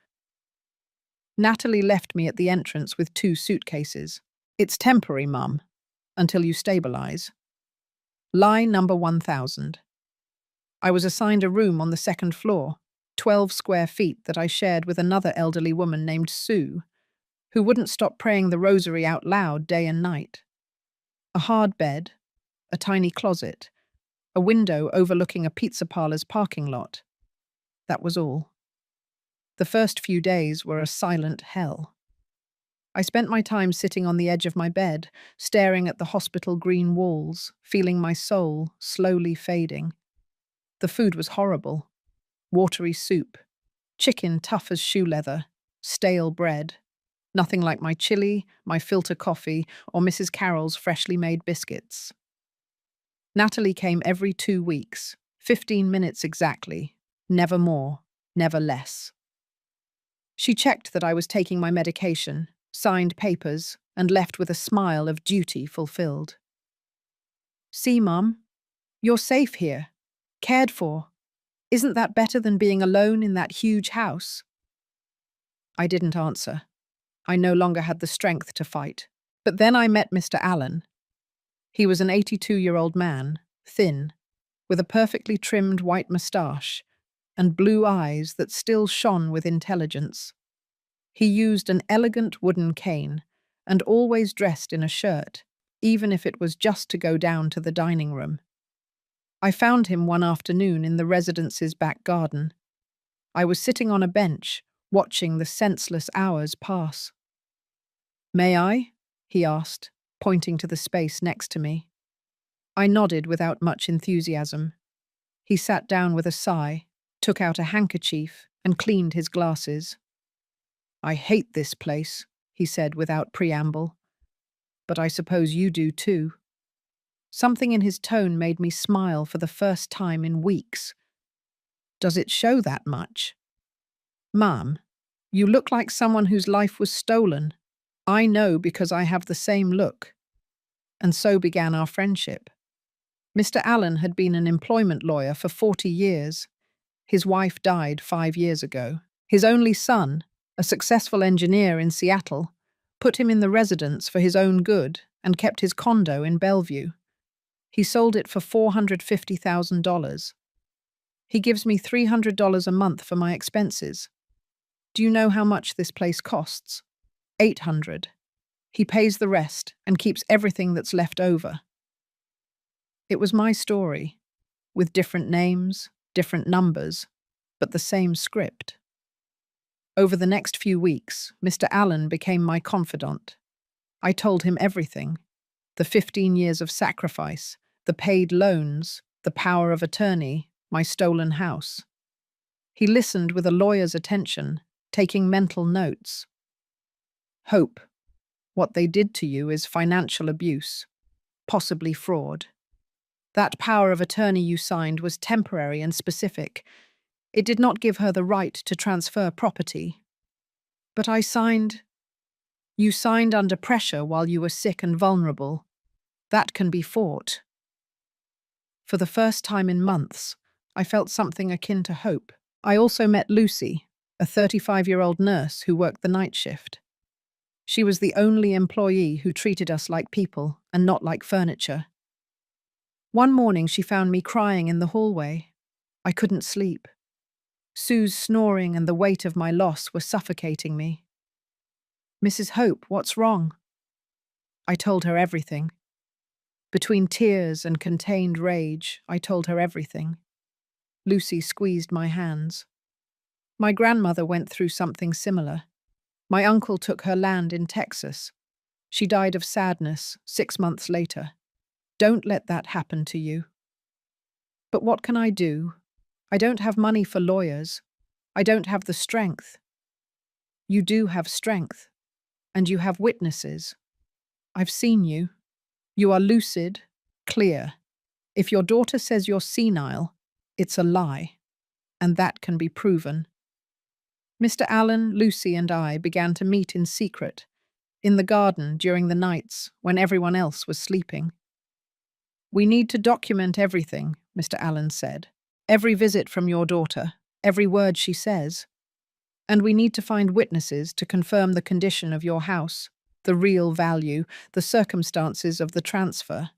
[SPEAKER 1] Natalie left me at the entrance with 2 suitcases. "It's temporary, Mum, until you stabilise." Lie number 1000. I was assigned a room on the 2nd floor, 12 square feet that I shared with another elderly woman named Sue, who wouldn't stop praying the rosary out loud day and night. A hard bed, a tiny closet, a window overlooking a pizza parlor's parking lot. That was all. The first few days were a silent hell. I spent my time sitting on the edge of my bed, staring at the hospital green walls, feeling my soul slowly fading. The food was horrible. Watery soup, chicken tough as shoe leather, stale bread. Nothing like my chili, my filter coffee, or Mrs. Carroll's freshly made biscuits. Natalie came every 2 weeks, 15 minutes exactly, never more, never less. She checked that I was taking my medication, signed papers, and left with a smile of duty fulfilled. See, Mum, you're safe here, cared for. Isn't that better than being alone in that huge house? I didn't answer. I no longer had the strength to fight. But then I met Mr. Allen. He was an 82-year-old man, thin, with a perfectly trimmed white moustache and blue eyes that still shone with intelligence. He used an elegant wooden cane and always dressed in a shirt, even if it was just to go down to the dining room. I found him one afternoon in the residence's back garden. I was sitting on a bench, watching the senseless hours pass. "May I?" he asked, pointing to the space next to me. I nodded without much enthusiasm. He sat down with a sigh, took out a handkerchief, and cleaned his glasses. "I hate this place," he said without preamble. "But I suppose you do too." Something in his tone made me smile for the first time in weeks. "Does it show that much?" "Ma'am, you look like someone whose life was stolen. I know because I have the same look." And so began our friendship. Mr. Allen had been an employment lawyer for 40 years. His wife died 5 years ago. His only son, a successful engineer in Seattle, put him in the residence for his own good and kept his condo in Bellevue. He sold it for $450,000. He gives me $300 a month for my expenses. Do you know how much this place costs? $800. He pays the rest and keeps everything that's left over. It was my story, with different names, different numbers, but the same script. Over the next few weeks, Mr. Allen became my confidant. I told him everything: the 15 years of sacrifice, the paid loans, the power of attorney, my stolen house. He listened with a lawyer's attention, taking mental notes. "Hope, what they did to you is financial abuse, possibly fraud. That power of attorney you signed was temporary and specific. It did not give her the right to transfer property. But you signed under pressure while you were sick and vulnerable. That can be fought." For the first time in months, I felt something akin to hope. I also met Lucy, a 35-year-old nurse who worked the night shift. She was the only employee who treated us like people and not like furniture. One morning she found me crying in the hallway. I couldn't sleep. Sue's snoring and the weight of my loss were suffocating me. "Mrs. Hope, what's wrong?" I told her everything. Between tears and contained rage, I told her everything. Lucy squeezed my hands. "My grandmother went through something similar. My uncle took her land in Texas. She died of sadness 6 months later. Don't let that happen to you." "But what can I do? I don't have money for lawyers. I don't have the strength." "You do have strength. And you have witnesses. I've seen you. You are lucid, clear. If your daughter says you're senile, it's a lie. And that can be proven." Mr. Allen, Lucy, and I began to meet in secret, in the garden during the nights when everyone else was sleeping. "We need to document everything," Mr. Allen said. "Every visit from your daughter, every word she says. And we need to find witnesses to confirm the condition of your house, the real value, the circumstances of the transfer."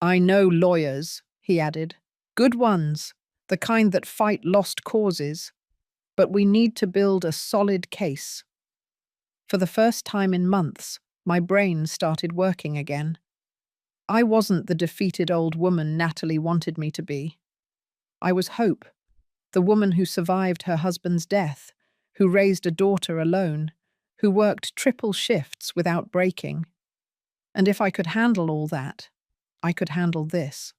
[SPEAKER 1] "I know lawyers," he added. "Good ones, the kind that fight lost causes. But we need to build a solid case." For the first time in months, my brain started working again. I wasn't the defeated old woman Natalie wanted me to be. I was Hope, the woman who survived her husband's death, who raised a daughter alone, who worked triple shifts without breaking. And if I could handle all that, I could handle this.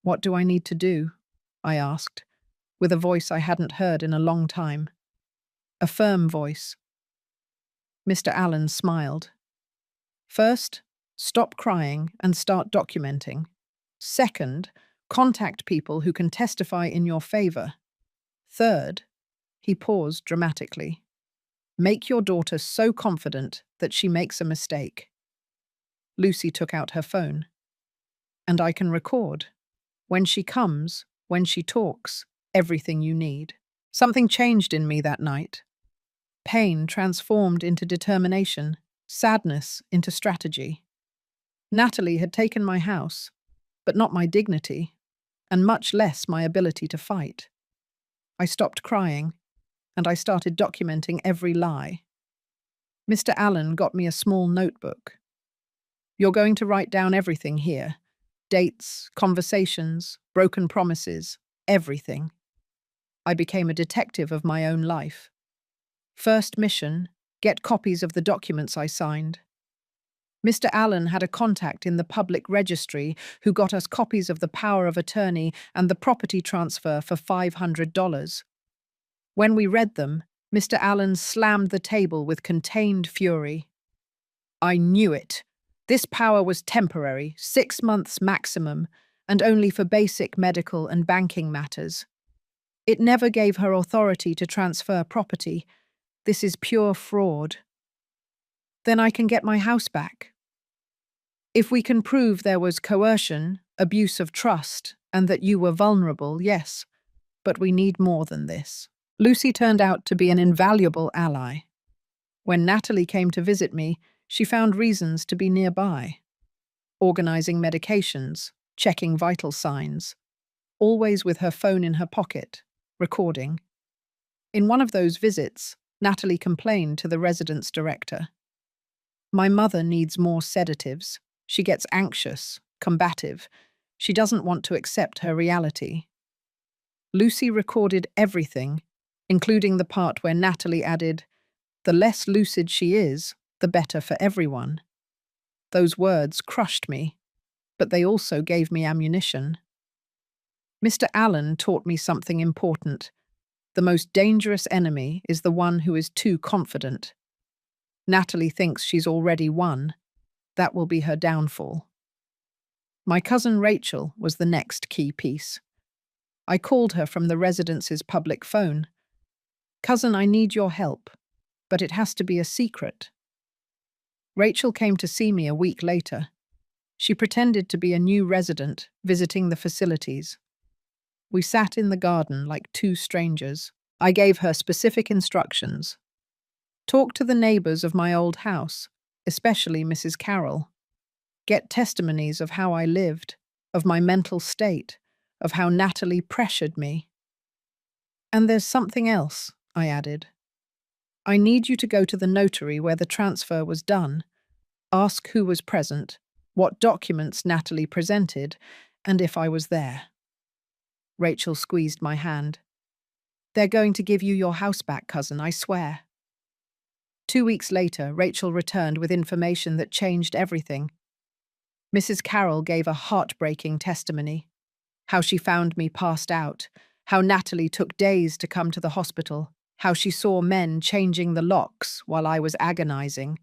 [SPEAKER 1] "What do I need to do?" I asked, with a voice I hadn't heard in a long time. A firm voice. Mr. Allen smiled. First, stop crying and start documenting. Second, contact people who can testify in your favor. Third, he paused dramatically. Make your daughter so confident that she makes a mistake. Lucy took out her phone. And I can record. When she comes, when she talks, everything you need. Something changed in me that night. Pain transformed into determination, sadness into strategy. Natalie had taken my house, but not my dignity, and much less my ability to fight. I stopped crying, and I started documenting every lie. Mr. Allen got me a small notebook. You're going to write down everything here. Dates, conversations, broken promises, everything. I became a detective of my own life. First mission, get copies of the documents I signed. Mr. Allen had a contact in the public registry who got us copies of the power of attorney and the property transfer for $500. When we read them, Mr. Allen slammed the table with contained fury. I knew it. This power was temporary, 6 months maximum, and only for basic medical and banking matters. It never gave her authority to transfer property. This is pure fraud. Then I can get my house back. If we can prove there was coercion, abuse of trust, and that you were vulnerable, yes, but we need more than this. Lucy turned out to be an invaluable ally. When Natalie came to visit me, she found reasons to be nearby. Organizing medications, checking vital signs, always with her phone in her pocket, recording. In one of those visits, Natalie complained to the residence director. My mother needs more sedatives. She gets anxious, combative. She doesn't want to accept her reality. Lucy recorded everything, including the part where Natalie added, "The less lucid she is, the better for everyone." Those words crushed me, but they also gave me ammunition. Mr. Allen taught me something important. The most dangerous enemy is the one who is too confident. Natalie thinks she's already won. That will be her downfall. My cousin Rachel was the next key piece. I called her from the residence's public phone. "Cousin, I need your help, but it has to be a secret." Rachel came to see me a week later. She pretended to be a new resident visiting the facilities. We sat in the garden like two strangers. I gave her specific instructions. Talk to the neighbors of my old house, especially Mrs. Carroll. Get testimonies of how I lived, of my mental state, of how Natalie pressured me. "And there's something else," I added. "I need you to go to the notary where the transfer was done. Ask who was present, what documents Natalie presented, and if I was there." Rachel squeezed my hand. "They're going to give you your house back, cousin, I swear." 2 weeks later, Rachel returned with information that changed everything. Mrs. Carroll gave a heartbreaking testimony. How she found me passed out, how Natalie took days to come to the hospital, how she saw men changing the locks while I was agonizing.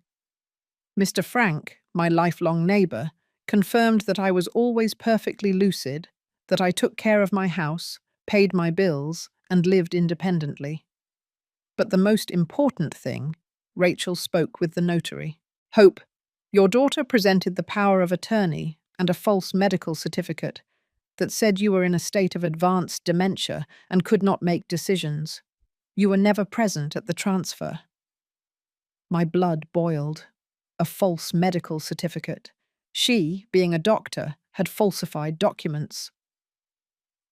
[SPEAKER 1] Mr. Frank, my lifelong neighbor, confirmed that I was always perfectly lucid, that I took care of my house, paid my bills, and lived independently. But the most important thing, Rachel spoke with the notary. "Hope, your daughter presented the power of attorney and a false medical certificate that said you were in a state of advanced dementia and could not make decisions. You were never present at the transfer." My blood boiled. A false medical certificate. She, being a doctor, had falsified documents.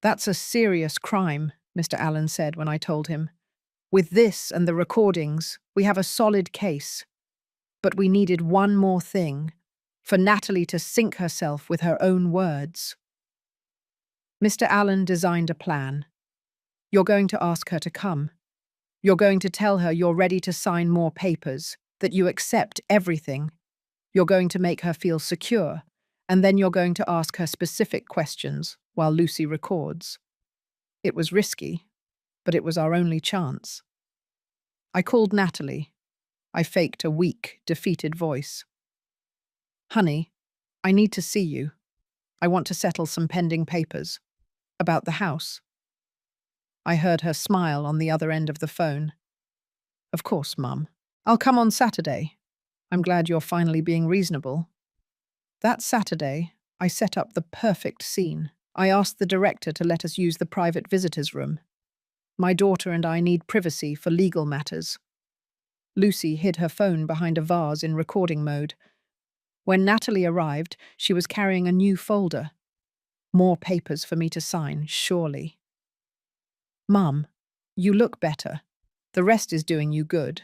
[SPEAKER 1] "That's a serious crime," Mr. Allen said when I told him. "With this and the recordings, we have a solid case. But we needed one more thing, for Natalie to sink herself with her own words." Mr. Allen designed a plan. "You're going to ask her to come. You're going to tell her you're ready to sign more papers, that you accept everything. You're going to make her feel secure, and then you're going to ask her specific questions while Lucy records." It was risky, but it was our only chance. I called Natalie. I faked a weak, defeated voice. Honey, I need to see you. I want to settle some pending papers. About the house. I heard her smile on the other end of the phone. Of course, Mum. I'll come on Saturday. I'm glad you're finally being reasonable. That Saturday, I set up the perfect scene. I asked the director to let us use the private visitors' room. My daughter and I need privacy for legal matters. Lucy hid her phone behind a vase in recording mode. When Natalie arrived, she was carrying a new folder. More papers for me to sign, surely. Mum, you look better. The rest is doing you good.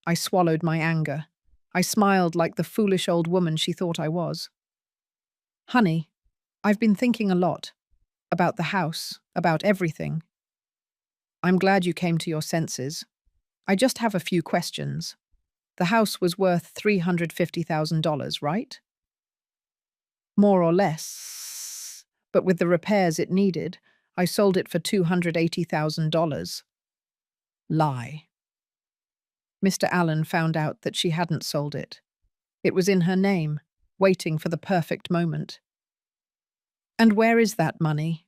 [SPEAKER 1] I swallowed my anger. I smiled like the foolish old woman she thought I was. Honey, I've been thinking a lot. About the house, about everything. I'm glad you came to your senses. I just have a few questions. The house was worth $350,000, right? More or less. But with the repairs it needed, I sold it for $280,000. Lie. Mr. Allen found out that she hadn't sold it. It was in her name, waiting for the perfect moment. And where is that money?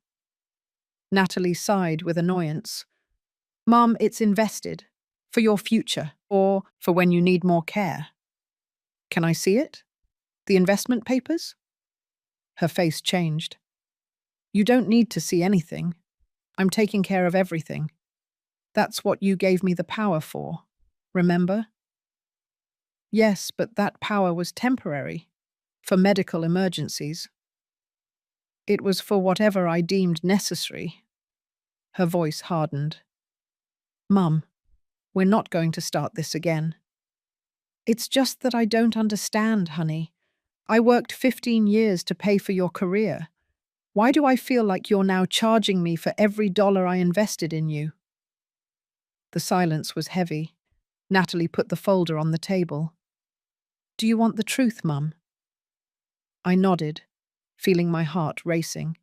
[SPEAKER 1] Natalie sighed with annoyance. Mom, it's invested. For your future, or for when you need more care. Can I see it? The investment papers? Her face changed. You don't need to see anything. I'm taking care of everything. That's what you gave me the power for. Remember? Yes, but that power was temporary. For medical emergencies. It was for whatever I deemed necessary. Her voice hardened. Mum, we're not going to start this again. It's just that I don't understand, honey. I worked 15 years to pay for your career. Why do I feel like you're now charging me for every dollar I invested in you? The silence was heavy. Natalie put the folder on the table. Do you want the truth, Mum? I nodded, feeling my heart racing.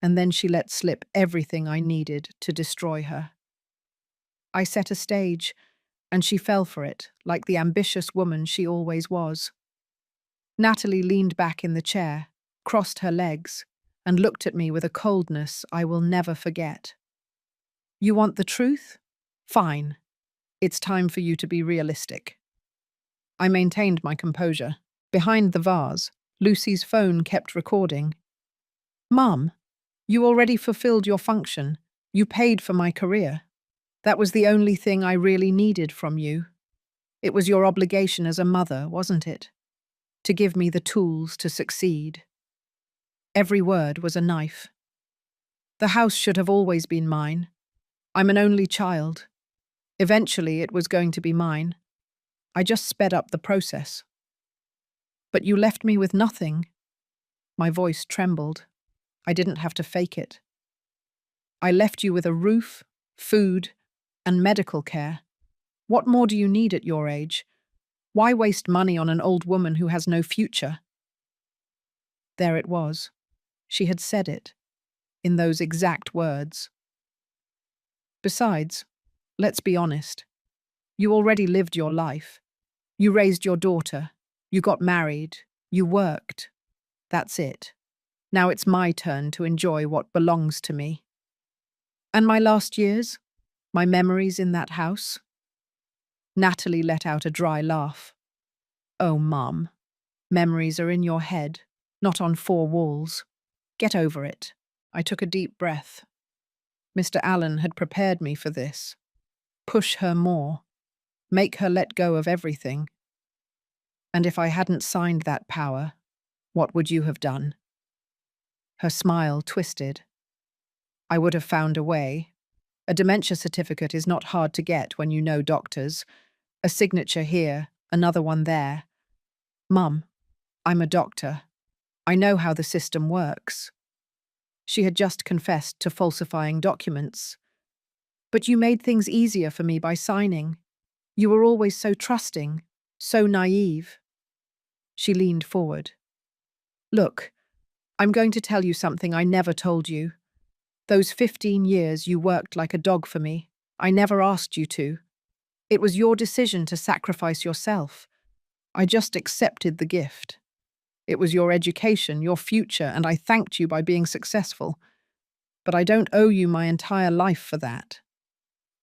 [SPEAKER 1] And then she let slip everything I needed to destroy her. I set a stage, and she fell for it, like the ambitious woman she always was. Natalie leaned back in the chair, crossed her legs, and looked at me with a coldness I will never forget. You want the truth? Fine. It's time for you to be realistic. I maintained my composure. Behind the vase, Lucy's phone kept recording. Mum, you already fulfilled your function. You paid for my career. That was the only thing I really needed from you. It was your obligation as a mother, wasn't it? To give me the tools to succeed. Every word was a knife. The house should have always been mine. I'm an only child. Eventually it was going to be mine. I just sped up the process. But you left me with nothing. My voice trembled. I didn't have to fake it. I left you with a roof, food, and medical care. What more do you need at your age? Why waste money on an old woman who has no future? There it was. She had said it, in those exact words. Besides, let's be honest. You already lived your life. You raised your daughter. You got married. You worked. That's it. Now it's my turn to enjoy what belongs to me. And my last years? My memories in that house? Natalie let out a dry laugh. Oh, Mum. Memories are in your head, not on four walls. Get over it. I took a deep breath. Mr. Allen had prepared me for this. Push her more. Make her let go of everything. And if I hadn't signed that power, what would you have done? Her smile twisted. I would have found a way. A dementia certificate is not hard to get when you know doctors. A signature here, another one there. Mum, I'm a doctor. I know how the system works. She had just confessed to falsifying documents. But you made things easier for me by signing. You were always so trusting, so naive. She leaned forward. Look, I'm going to tell you something I never told you. Those 15 years you worked like a dog for me. I never asked you to. It was your decision to sacrifice yourself. I just accepted the gift. It was your education, your future, and I thanked you by being successful. But I don't owe you my entire life for that.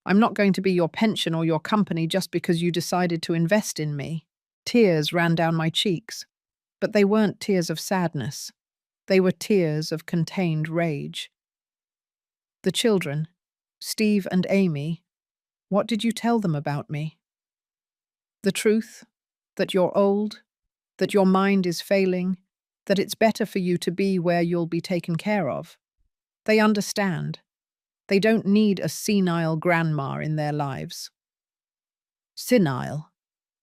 [SPEAKER 1] I'm not going to be your pension or your company just because you decided to invest in me. Tears ran down my cheeks, but they weren't tears of sadness. They were tears of contained rage. The children, Steve and Amy, what did you tell them about me? The truth, that you're old, that your mind is failing, that it's better for you to be where you'll be taken care of. They understand. They don't need a senile grandma in their lives. Senile?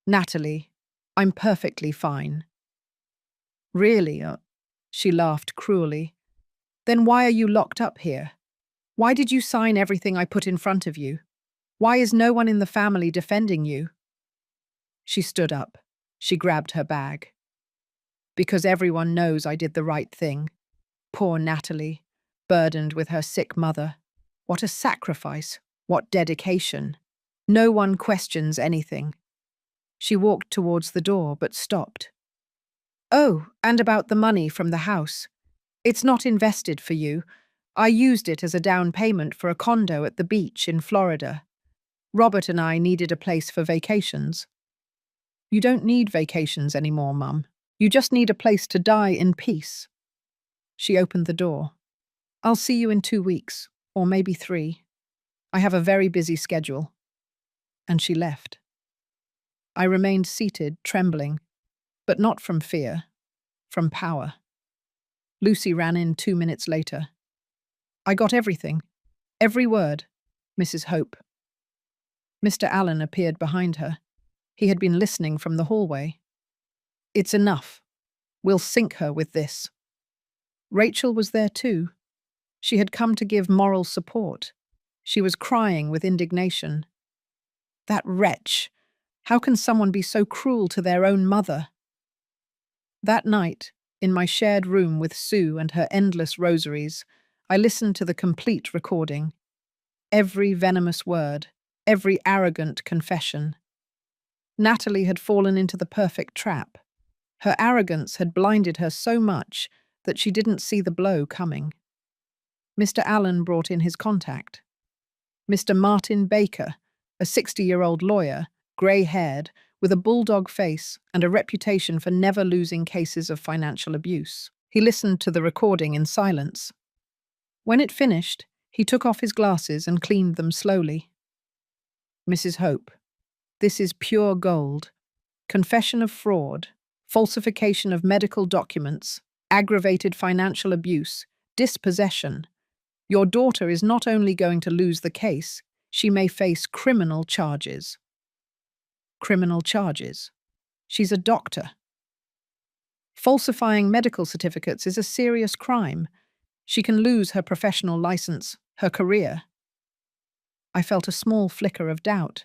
[SPEAKER 1] Natalie, I'm perfectly fine. Really? She laughed cruelly. Then why are you locked up here? Why did you sign everything I put in front of you? Why is no one in the family defending you? She stood up. She grabbed her bag. Because everyone knows I did the right thing. Poor Natalie, burdened with her sick mother. What a sacrifice. What dedication. No one questions anything. She walked towards the door, but stopped. Oh, and about the money from the house. It's not invested for you. I used it as a down payment for a condo at the beach in Florida. Robert and I needed a place for vacations. You don't need vacations anymore, Mum. You just need a place to die in peace. She opened the door. I'll see you in 2 weeks, or maybe 3. I have a very busy schedule. And she left. I remained seated, trembling, but not from fear, from power. Lucy ran in 2 minutes later. I got everything, every word, Mrs. Hope. Mr. Allen appeared behind her. He had been listening from the hallway. It's enough. We'll sink her with this. Rachel was there too. She had come to give moral support. She was crying with indignation. That wretch! How can someone be so cruel to their own mother? That night, in my shared room with Sue and her endless rosaries, I listened to the complete recording. Every venomous word, every arrogant confession. Natalie had fallen into the perfect trap. Her arrogance had blinded her so much that she didn't see the blow coming. Mr. Allen brought in his contact. Mr. Martin Baker, a 60-year-old lawyer, grey-haired, with a bulldog face and a reputation for never losing cases of financial abuse. He listened to the recording in silence. When it finished, he took off his glasses and cleaned them slowly. Mrs. Hope, this is pure gold. Confession of fraud, falsification of medical documents, aggravated financial abuse, dispossession. Your daughter is not only going to lose the case, she may face criminal charges. Criminal charges. She's a doctor. Falsifying medical certificates is a serious crime. She can lose her professional license, her career. I felt a small flicker of doubt.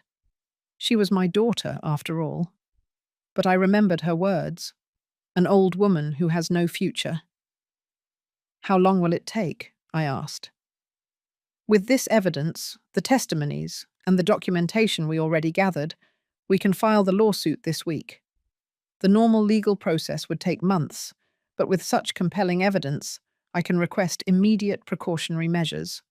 [SPEAKER 1] She was my daughter, after all. But I remembered her words. An old woman who has no future. How long will it take? I asked. With this evidence, the testimonies, and the documentation we already gathered, we can file the lawsuit this week. The normal legal process would take months, but with such compelling evidence, I can request immediate precautionary measures.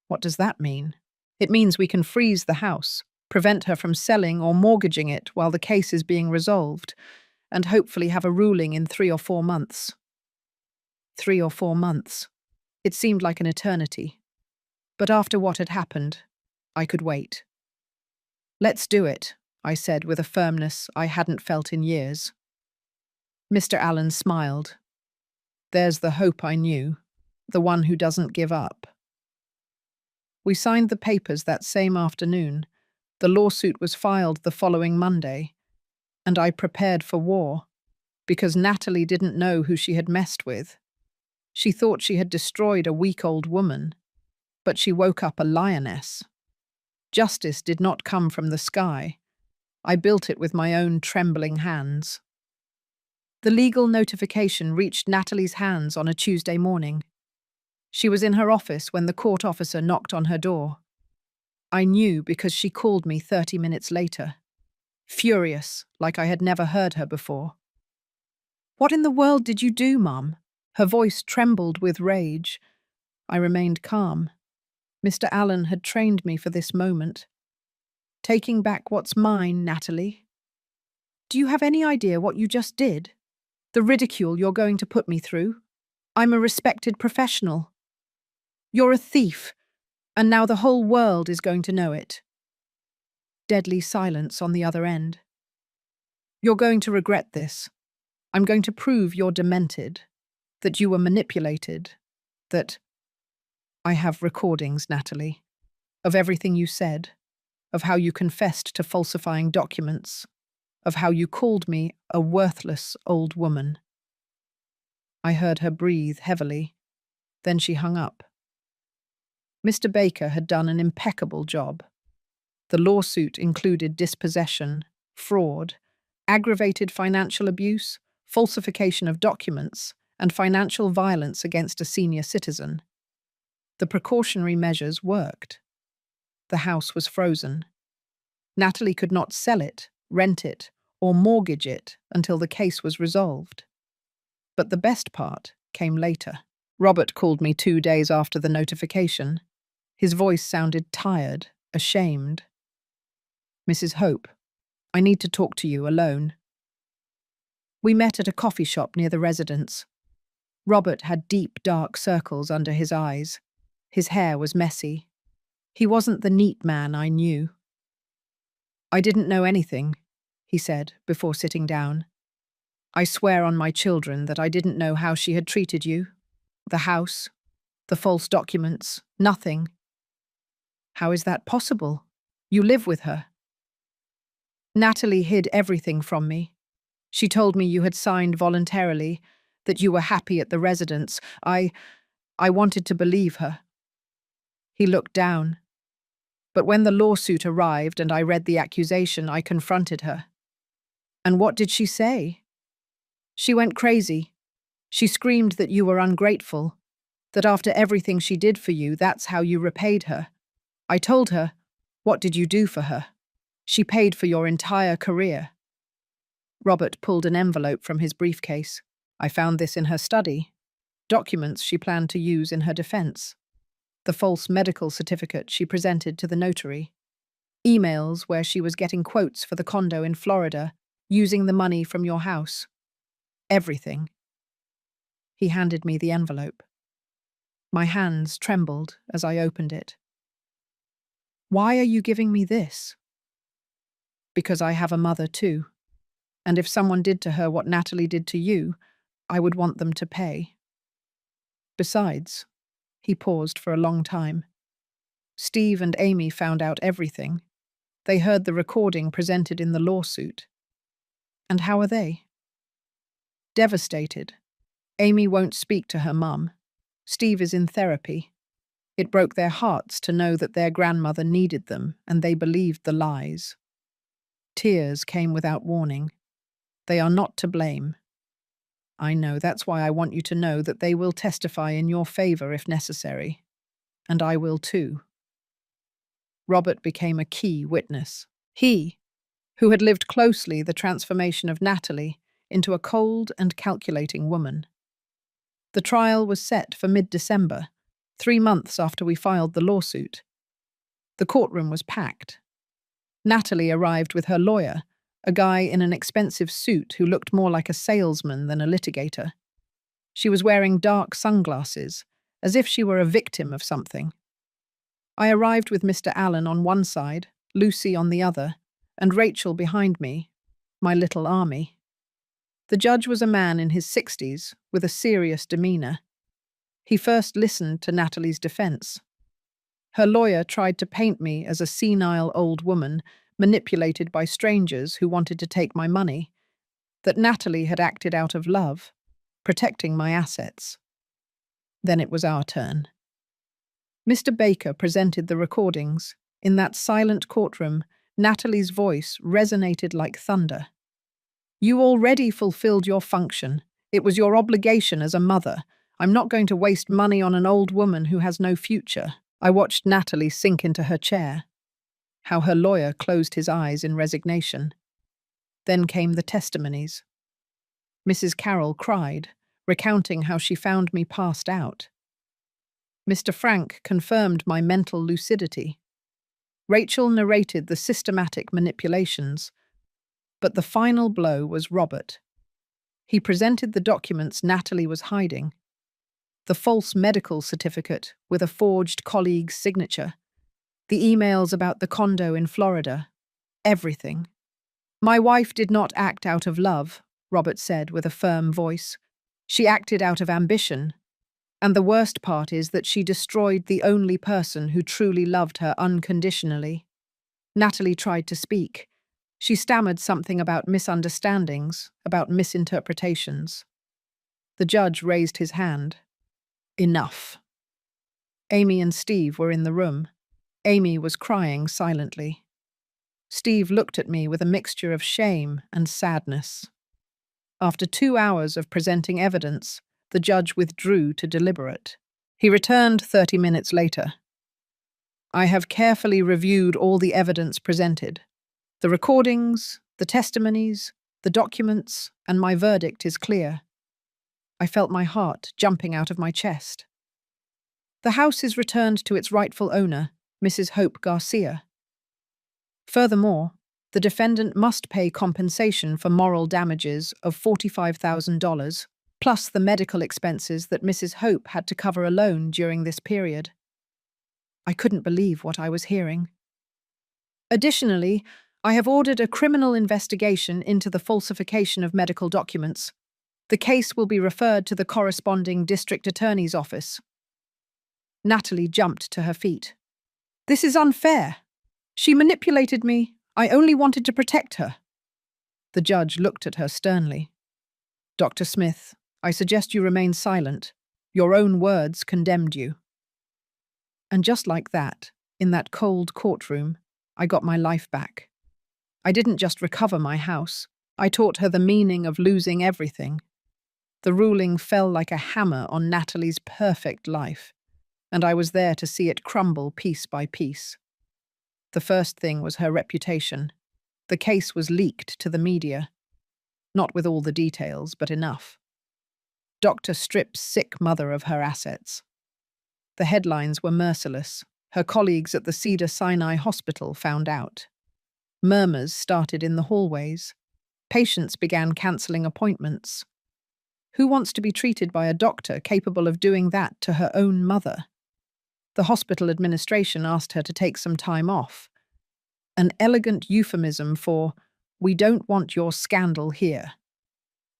[SPEAKER 1] What does that mean? It means we can freeze the house, prevent her from selling or mortgaging it while the case is being resolved, and hopefully have a ruling in 3 or 4 months. 3 or 4 months. It seemed like an eternity. But after what had happened, I could wait. Let's do it, I said with a firmness I hadn't felt in years. Mr. Allen smiled. There's the hope I knew, the one who doesn't give up. We signed the papers that same afternoon. The lawsuit was filed the following Monday, and I prepared for war, because Natalie didn't know who she had messed with. She thought she had destroyed a weak old woman, but she woke up a lioness. Justice did not come from the sky. I built it with my own trembling hands. The legal notification reached Natalie's hands on a Tuesday morning. She was in her office when the court officer knocked on her door. I knew because she called me 30 minutes later, furious, like I had never heard her before. "What in the world did you do, Mum?" Her voice trembled with rage. I remained calm. Mr. Allen had trained me for this moment. "Taking back what's mine, Natalie. Do you have any idea what you just did? The ridicule you're going to put me through? I'm a respected professional. You're a thief, and now the whole world is going to know it." Deadly silence on the other end. "You're going to regret this. I'm going to prove you're demented, that you were manipulated, that—" "I have recordings, Natalie, of everything you said, of how you confessed to falsifying documents, of how you called me a worthless old woman." I heard her breathe heavily. Then she hung up. Mr. Baker had done an impeccable job. The lawsuit included dispossession, fraud, aggravated financial abuse, falsification of documents, and financial violence against a senior citizen. The precautionary measures worked. The house was frozen. Natalie could not sell it, rent it, or mortgage it until the case was resolved. But the best part came later. Robert called me 2 days after the notification. His voice sounded tired, ashamed. "Mrs. Hope, I need to talk to you alone." We met at a coffee shop near the residence. Robert had deep, dark circles under his eyes. His hair was messy. He wasn't the neat man I knew. "I didn't know anything," he said before sitting down. "I swear on my children that I didn't know how she had treated you. The house, the false documents, nothing." "How is that possible? You live with her." "Natalie hid everything from me. She told me you had signed voluntarily, that you were happy at the residence. I wanted to believe her." He looked down. "But when the lawsuit arrived and I read the accusation, I confronted her." "And what did she say?" "She went crazy. She screamed that you were ungrateful, that after everything she did for you, that's how you repaid her. I told her, what did you do for her? She paid for your entire career." Robert pulled an envelope from his briefcase. "I found this in her study. Documents she planned to use in her defense. The false medical certificate she presented to the notary. Emails where she was getting quotes for the condo in Florida, using the money from your house. Everything." He handed me the envelope. My hands trembled as I opened it. "Why are you giving me this?" "Because I have a mother too. And if someone did to her what Natalie did to you, I would want them to pay. Besides," he paused for a long time, "Steve and Amy found out everything. They heard the recording presented in the lawsuit." "And how are they?" "Devastated. Amy won't speak to her mum. Steve is in therapy. It broke their hearts to know that their grandmother needed them, and they believed the lies. Tears came without warning. They are not to blame. I know, that's why I want you to know that they will testify in your favor if necessary. And I will too." Robert became a key witness. He, who had lived closely the transformation of Natalie into a cold and calculating woman. The trial was set for mid-December, 3 months after we filed the lawsuit. The courtroom was packed. Natalie arrived with her lawyer, a guy in an expensive suit who looked more like a salesman than a litigator. She was wearing dark sunglasses, as if she were a victim of something. I arrived with Mr. Allen on one side, Lucy on the other, and Rachel behind me, my little army. The judge was a man in his 60s, with a serious demeanor. He first listened to Natalie's defense. Her lawyer tried to paint me as a senile old woman manipulated by strangers who wanted to take my money, that Natalie had acted out of love, protecting my assets. Then it was our turn. Mr. Baker presented the recordings. In that silent courtroom, Natalie's voice resonated like thunder. "You already fulfilled your function. It was your obligation as a mother. I'm not going to waste money on an old woman who has no future." I watched Natalie sink into her chair. how her lawyer closed his eyes in resignation. Then came the testimonies. Mrs. Carroll cried, recounting how she found me passed out. Mr. Frank confirmed my mental lucidity. Rachel narrated the systematic manipulations, but the final blow was Robert. He presented the documents Natalie was hiding. The false medical certificate with a forged colleague's signature, the emails about the condo in Florida, everything. My wife did not act out of love, Robert said with a firm voice. She acted out of ambition. And the worst part is that she destroyed the only person who truly loved her unconditionally. Natalie tried to speak. She stammered something about misunderstandings, about misinterpretations. The judge raised his hand. Enough. Amy and Steve were in the room. Amy was crying silently. Steve looked at me with a mixture of shame and sadness. After 2 hours of presenting evidence, the judge withdrew to deliberate. He returned 30 minutes later. I have carefully reviewed all the evidence presented. The recordings, the testimonies, the documents, and my verdict is clear. I felt my heart jumping out of my chest. The house is returned to its rightful owner, Mrs. Hope Garcia. Furthermore, the defendant must pay compensation for moral damages of $45,000, plus the medical expenses that Mrs. Hope had to cover alone during this period. I couldn't believe what I was hearing. Additionally, I have ordered a criminal investigation into the falsification of medical documents. The case will be referred to the corresponding district attorney's office. Natalie jumped to her feet. This is unfair. She manipulated me. I only wanted to protect her. The judge looked at her sternly. Dr. Smith, I suggest you remain silent. Your own words condemned you. And just like that, in that cold courtroom, I got my life back. I didn't just recover my house. I taught her the meaning of losing everything. The ruling fell like a hammer on Natalie's perfect life, and I was there to see it crumble piece by piece. The first thing was her reputation. The case was leaked to the media. Not with all the details, but enough. Doctor strips sick mother of her assets. The headlines were merciless. Her colleagues at the Cedars-Sinai Hospital found out. Murmurs started in the hallways. Patients began cancelling appointments. Who wants to be treated by a doctor capable of doing that to her own mother? The hospital administration asked her to take some time off. An elegant euphemism for, "We don't want your scandal here."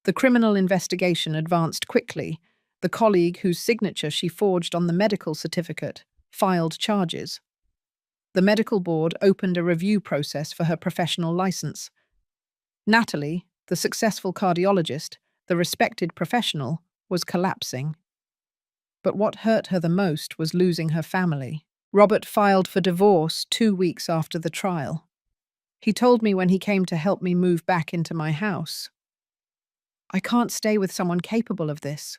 [SPEAKER 1] The criminal investigation advanced quickly. The colleague whose signature she forged on the medical certificate filed charges. The medical board opened a review process for her professional license. Natalie, the successful cardiologist, the respected professional, was collapsing. But what hurt her the most was losing her family. Robert filed for divorce 2 weeks after the trial. He told me when he came to help me move back into my house, I can't stay with someone capable of this.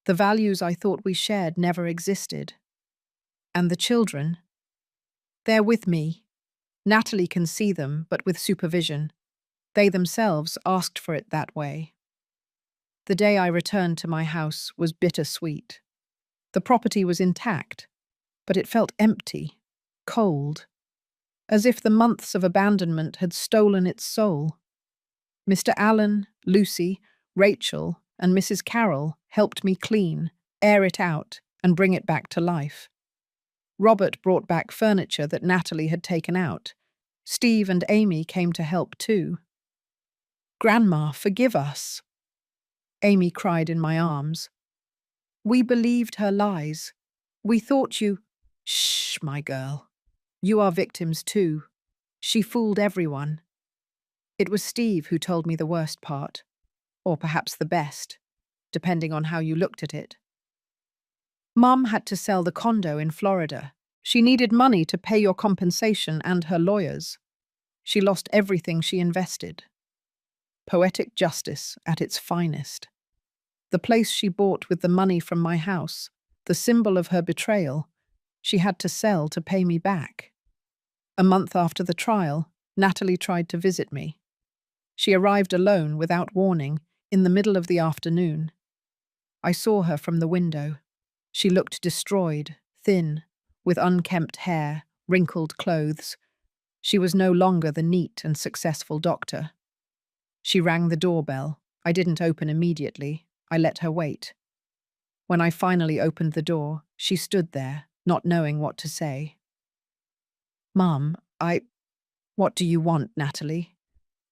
[SPEAKER 1] The values I thought we shared never existed. And the children? They're with me. Natalie can see them, but with supervision. They themselves asked for it that way. The day I returned to my house was bittersweet. The property was intact, but it felt empty, cold, as if the months of abandonment had stolen its soul. Mr. Allen, Lucy, Rachel, and Mrs. Carroll helped me clean, air it out, and bring it back to life. Robert brought back furniture that Natalie had taken out. Steve and Amy came to help too. "Grandma, forgive us." Amy cried in my arms. "We believed her lies. We thought you—" "Shh, my girl. You are victims too. She fooled everyone." It was Steve who told me the worst part, or perhaps the best, depending on how you looked at it. Mum had to sell the condo in Florida. She needed money to pay your compensation and her lawyers. She lost everything she invested. Poetic justice at its finest. The place she bought with the money from my house, the symbol of her betrayal, she had to sell to pay me back. A month after the trial, Natalie tried to visit me. She arrived alone without warning in the middle of the afternoon. I saw her from the window. She looked destroyed, thin, with unkempt hair, wrinkled clothes. She was no longer the neat and successful doctor. She rang the doorbell. I didn't open immediately. I let her wait. When I finally opened the door, she stood there, not knowing what to say. "Mum, What do you want, Natalie?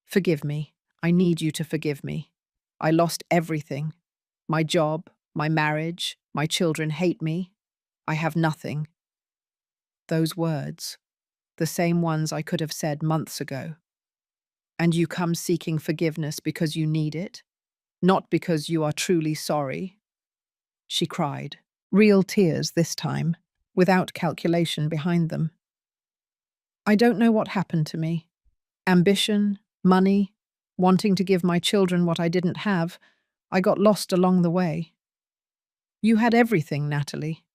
[SPEAKER 1] Forgive me. I need you to forgive me. I lost everything. My job, my marriage, my children hate me. I have nothing." Those words, the same ones I could have said months ago. "And you come seeking forgiveness because you need it, not because you are truly sorry?" She cried, real tears this time, without calculation behind them. I don't know what happened to me. Ambition, money, wanting to give my children what I didn't have, I got lost along the way. You had everything, Natalie.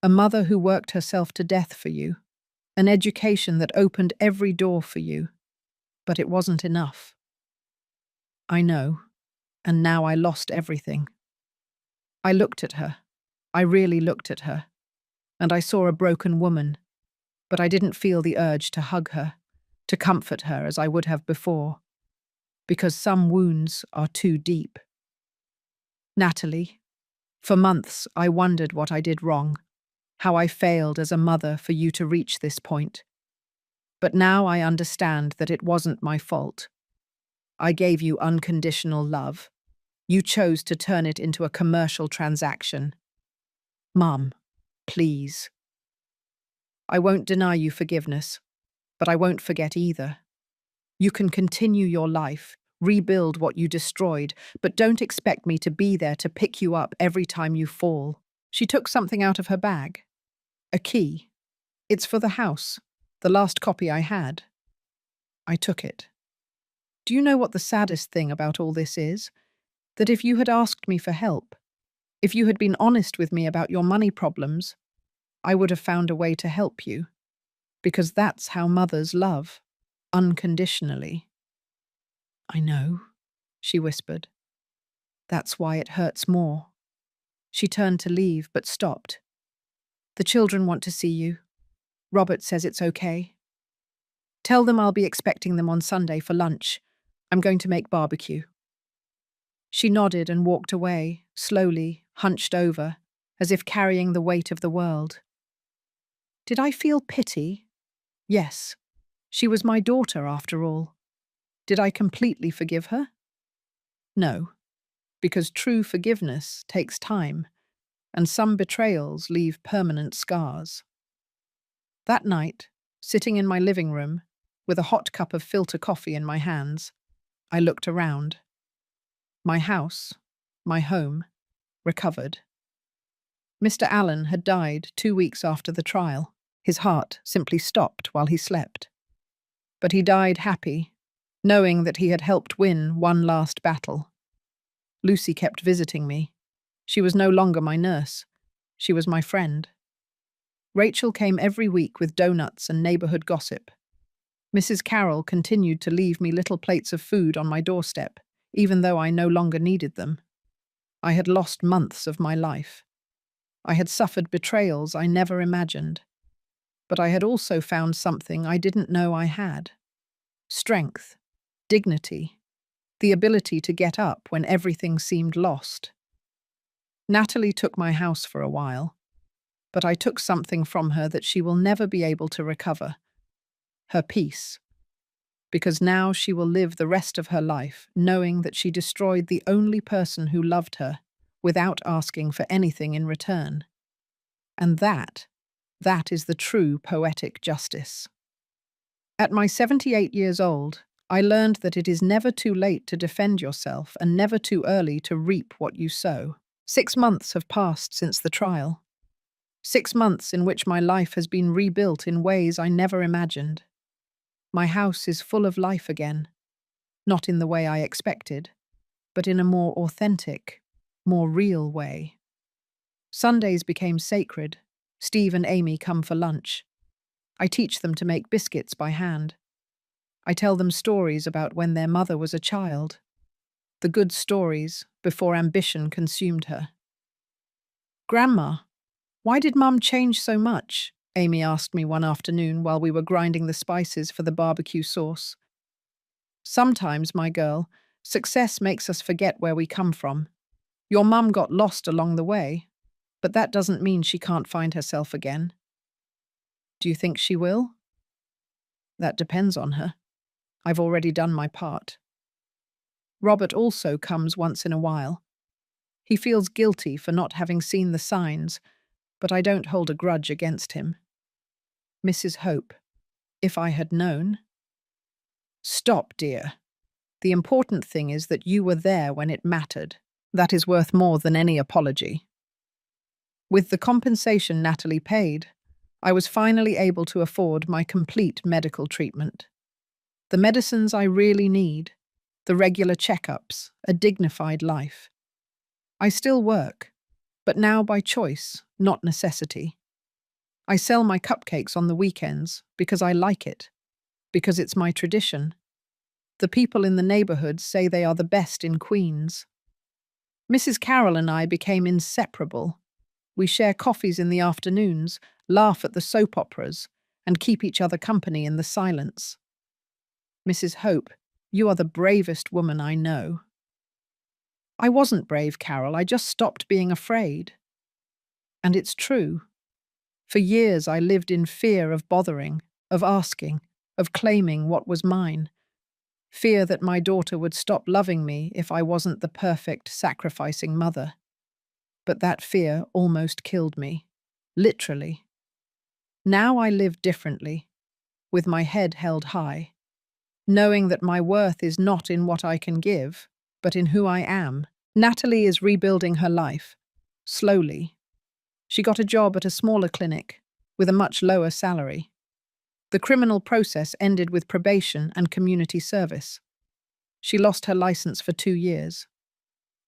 [SPEAKER 1] A mother who worked herself to death for you, an education that opened every door for you. But it wasn't enough. I know, and now I lost everything. I looked at her. I really looked at her. And I saw a broken woman, but I didn't feel the urge to hug her, to comfort her as I would have before, because some wounds are too deep. Natalie, for months I wondered what I did wrong, how I failed as a mother for you to reach this point. But now I understand that it wasn't my fault. I gave you unconditional love. You chose to turn it into a commercial transaction. Mum, please. I won't deny you forgiveness, but I won't forget either. You can continue your life, rebuild what you destroyed, but don't expect me to be there to pick you up every time you fall. She took something out of her bag. A key. It's for the house, the last copy I had. I took it. Do you know what the saddest thing about all this is? That if you had asked me for help, if you had been honest with me about your money problems, I would have found a way to help you. Because that's how mothers love, unconditionally. I know, she whispered. That's why it hurts more. She turned to leave, but stopped. The children want to see you. Robert says it's okay. Tell them I'll be expecting them on Sunday for lunch. I'm going to make barbecue. She nodded and walked away, slowly, hunched over, as if carrying the weight of the world. Did I feel pity? Yes. She was my daughter, after all. Did I completely forgive her? No, because true forgiveness takes time, and some betrayals leave permanent scars. That night, sitting in my living room, with a hot cup of filter coffee in my hands, I looked around. My house, my home, recovered. Mr. Allen had died 2 weeks after the trial. His heart simply stopped while he slept. But he died happy, knowing that he had helped win one last battle. Lucy kept visiting me. She was no longer my nurse. She was my friend. Rachel came every week with donuts and neighborhood gossip. Mrs. Carroll continued to leave me little plates of food on my doorstep, even though I no longer needed them. I had lost months of my life. I had suffered betrayals I never imagined. But I had also found something I didn't know I had. Strength, dignity, the ability to get up when everything seemed lost. Natalie took my house for a while, but I took something from her that she will never be able to recover. Her peace. Because now she will live the rest of her life knowing that she destroyed the only person who loved her without asking for anything in return. And that is the true poetic justice. At my 78 years old, I learned that it is never too late to defend yourself and never too early to reap what you sow. 6 months have passed since the trial. 6 months in which my life has been rebuilt in ways I never imagined. My house is full of life again, not in the way I expected, but in a more authentic, more real way. Sundays became sacred. Steve and Amy come for lunch. I teach them to make biscuits by hand. I tell them stories about when their mother was a child, the good stories before ambition consumed her. "Grandma, why did Mum change so much?" Amy asked me one afternoon while we were grinding the spices for the barbecue sauce. "Sometimes, my girl, success makes us forget where we come from. Your mum got lost along the way, but that doesn't mean she can't find herself again." "Do you think she will?" "That depends on her. I've already done my part." Robert also comes once in a while. He feels guilty for not having seen the signs, but I don't hold a grudge against him. "Mrs. Hope, if I had known—" "Stop, dear. The important thing is that you were there when it mattered. That is worth more than any apology." With the compensation Natalie paid, I was finally able to afford my complete medical treatment. The medicines I really need, the regular checkups, a dignified life. I still work, but now by choice, not necessity. I sell my cupcakes on the weekends because I like it, because it's my tradition. The people in the neighborhood say they are the best in Queens. Mrs. Carroll and I became inseparable. We share coffees in the afternoons, laugh at the soap operas, and keep each other company in the silence. "Mrs. Hope, you are the bravest woman I know." "I wasn't brave, Carol. I just stopped being afraid." And it's true. For years I lived in fear of bothering, of asking, of claiming what was mine. Fear that my daughter would stop loving me if I wasn't the perfect, sacrificing mother. But that fear almost killed me. Literally. Now I live differently, with my head held high, knowing that my worth is not in what I can give, but in who I am. Natalie is rebuilding her life, slowly. She got a job at a smaller clinic, with a much lower salary. The criminal process ended with probation and community service. She lost her license for 2 years.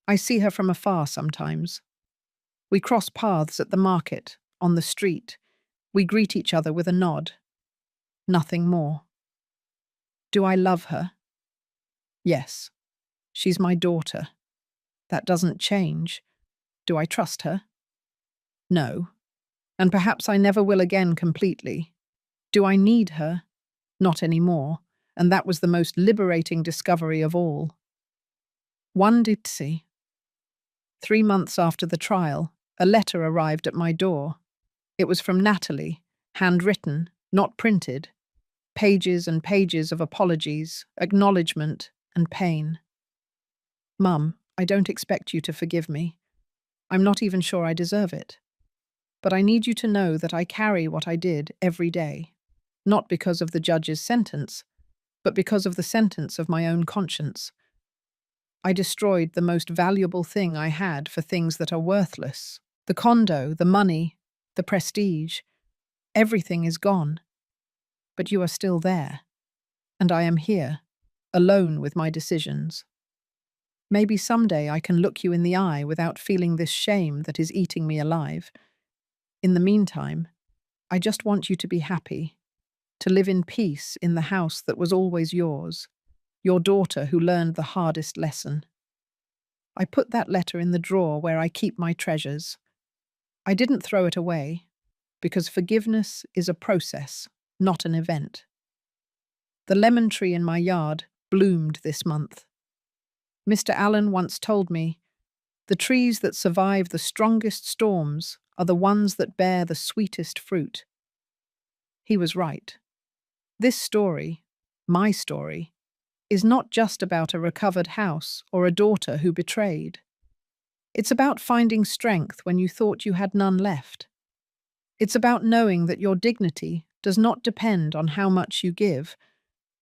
[SPEAKER 1] I see her from afar sometimes. We cross paths at the market, on the street. We greet each other with a nod. Nothing more. Do I love her? Yes. She's my daughter. That doesn't change. Do I trust her? No. And perhaps I never will again completely. Do I need her? Not anymore. And that was the most liberating discovery of all. One ditsi. 3 months after the trial, a letter arrived at my door. It was from Natalie, handwritten, not printed. Pages and pages of apologies, acknowledgement, and pain. "Mum, I don't expect you to forgive me. I'm not even sure I deserve it. But I need you to know that I carry what I did every day, not because of the judge's sentence, but because of the sentence of my own conscience. I destroyed the most valuable thing I had for things that are worthless. The condo, the money, the prestige. Everything is gone. But you are still there. And I am here, alone with my decisions. Maybe someday I can look you in the eye without feeling this shame that is eating me alive. In the meantime, I just want you to be happy, to live in peace in the house that was always yours, your daughter who learned the hardest lesson." I put that letter in the drawer where I keep my treasures. I didn't throw it away, because forgiveness is a process, not an event. The lemon tree in my yard bloomed this month. Mr. Allen once told me, "The trees that survive the strongest storms are the ones that bear the sweetest fruit." He was right. This story, my story, is not just about a recovered house or a daughter who betrayed. It's about finding strength when you thought you had none left. It's about knowing that your dignity does not depend on how much you give,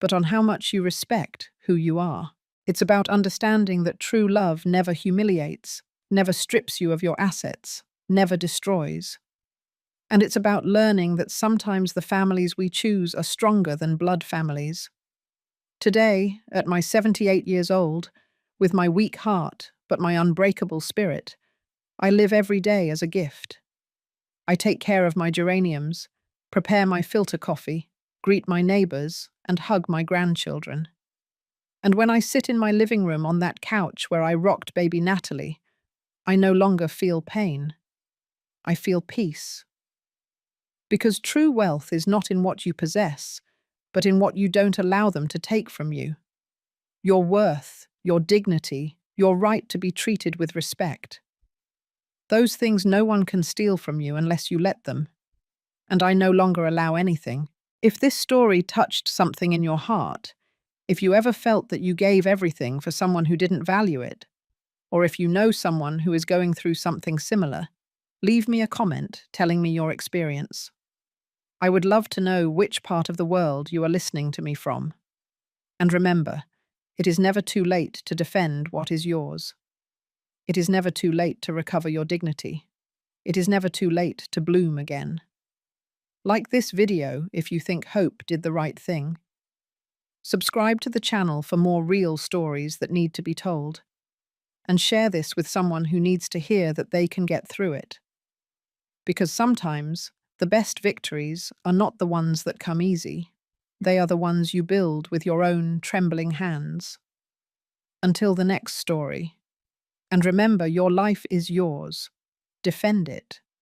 [SPEAKER 1] but on how much you respect who you are. It's about understanding that true love never humiliates, never strips you of your assets, never destroys. And it's about learning that sometimes the families we choose are stronger than blood families. Today, at my 78 years old, with my weak heart but my unbreakable spirit, I live every day as a gift. I take care of my geraniums, prepare my filter coffee, greet my neighbors, and hug my grandchildren. And when I sit in my living room on that couch where I rocked baby Natalie, I no longer feel pain. I feel peace. Because true wealth is not in what you possess, but in what you don't allow them to take from you. Your worth, your dignity, your right to be treated with respect. Those things no one can steal from you unless you let them. And I no longer allow anything. If this story touched something in your heart, if you ever felt that you gave everything for someone who didn't value it, or if you know someone who is going through something similar, leave me a comment telling me your experience. I would love to know which part of the world you are listening to me from. And remember, it is never too late to defend what is yours. It is never too late to recover your dignity. It is never too late to bloom again. Like this video if you think Hope did the right thing. Subscribe to the channel for more real stories that need to be told. And share this with someone who needs to hear that they can get through it. Because sometimes, the best victories are not the ones that come easy. They are the ones you build with your own trembling hands. Until the next story. And remember, your life is yours. Defend it.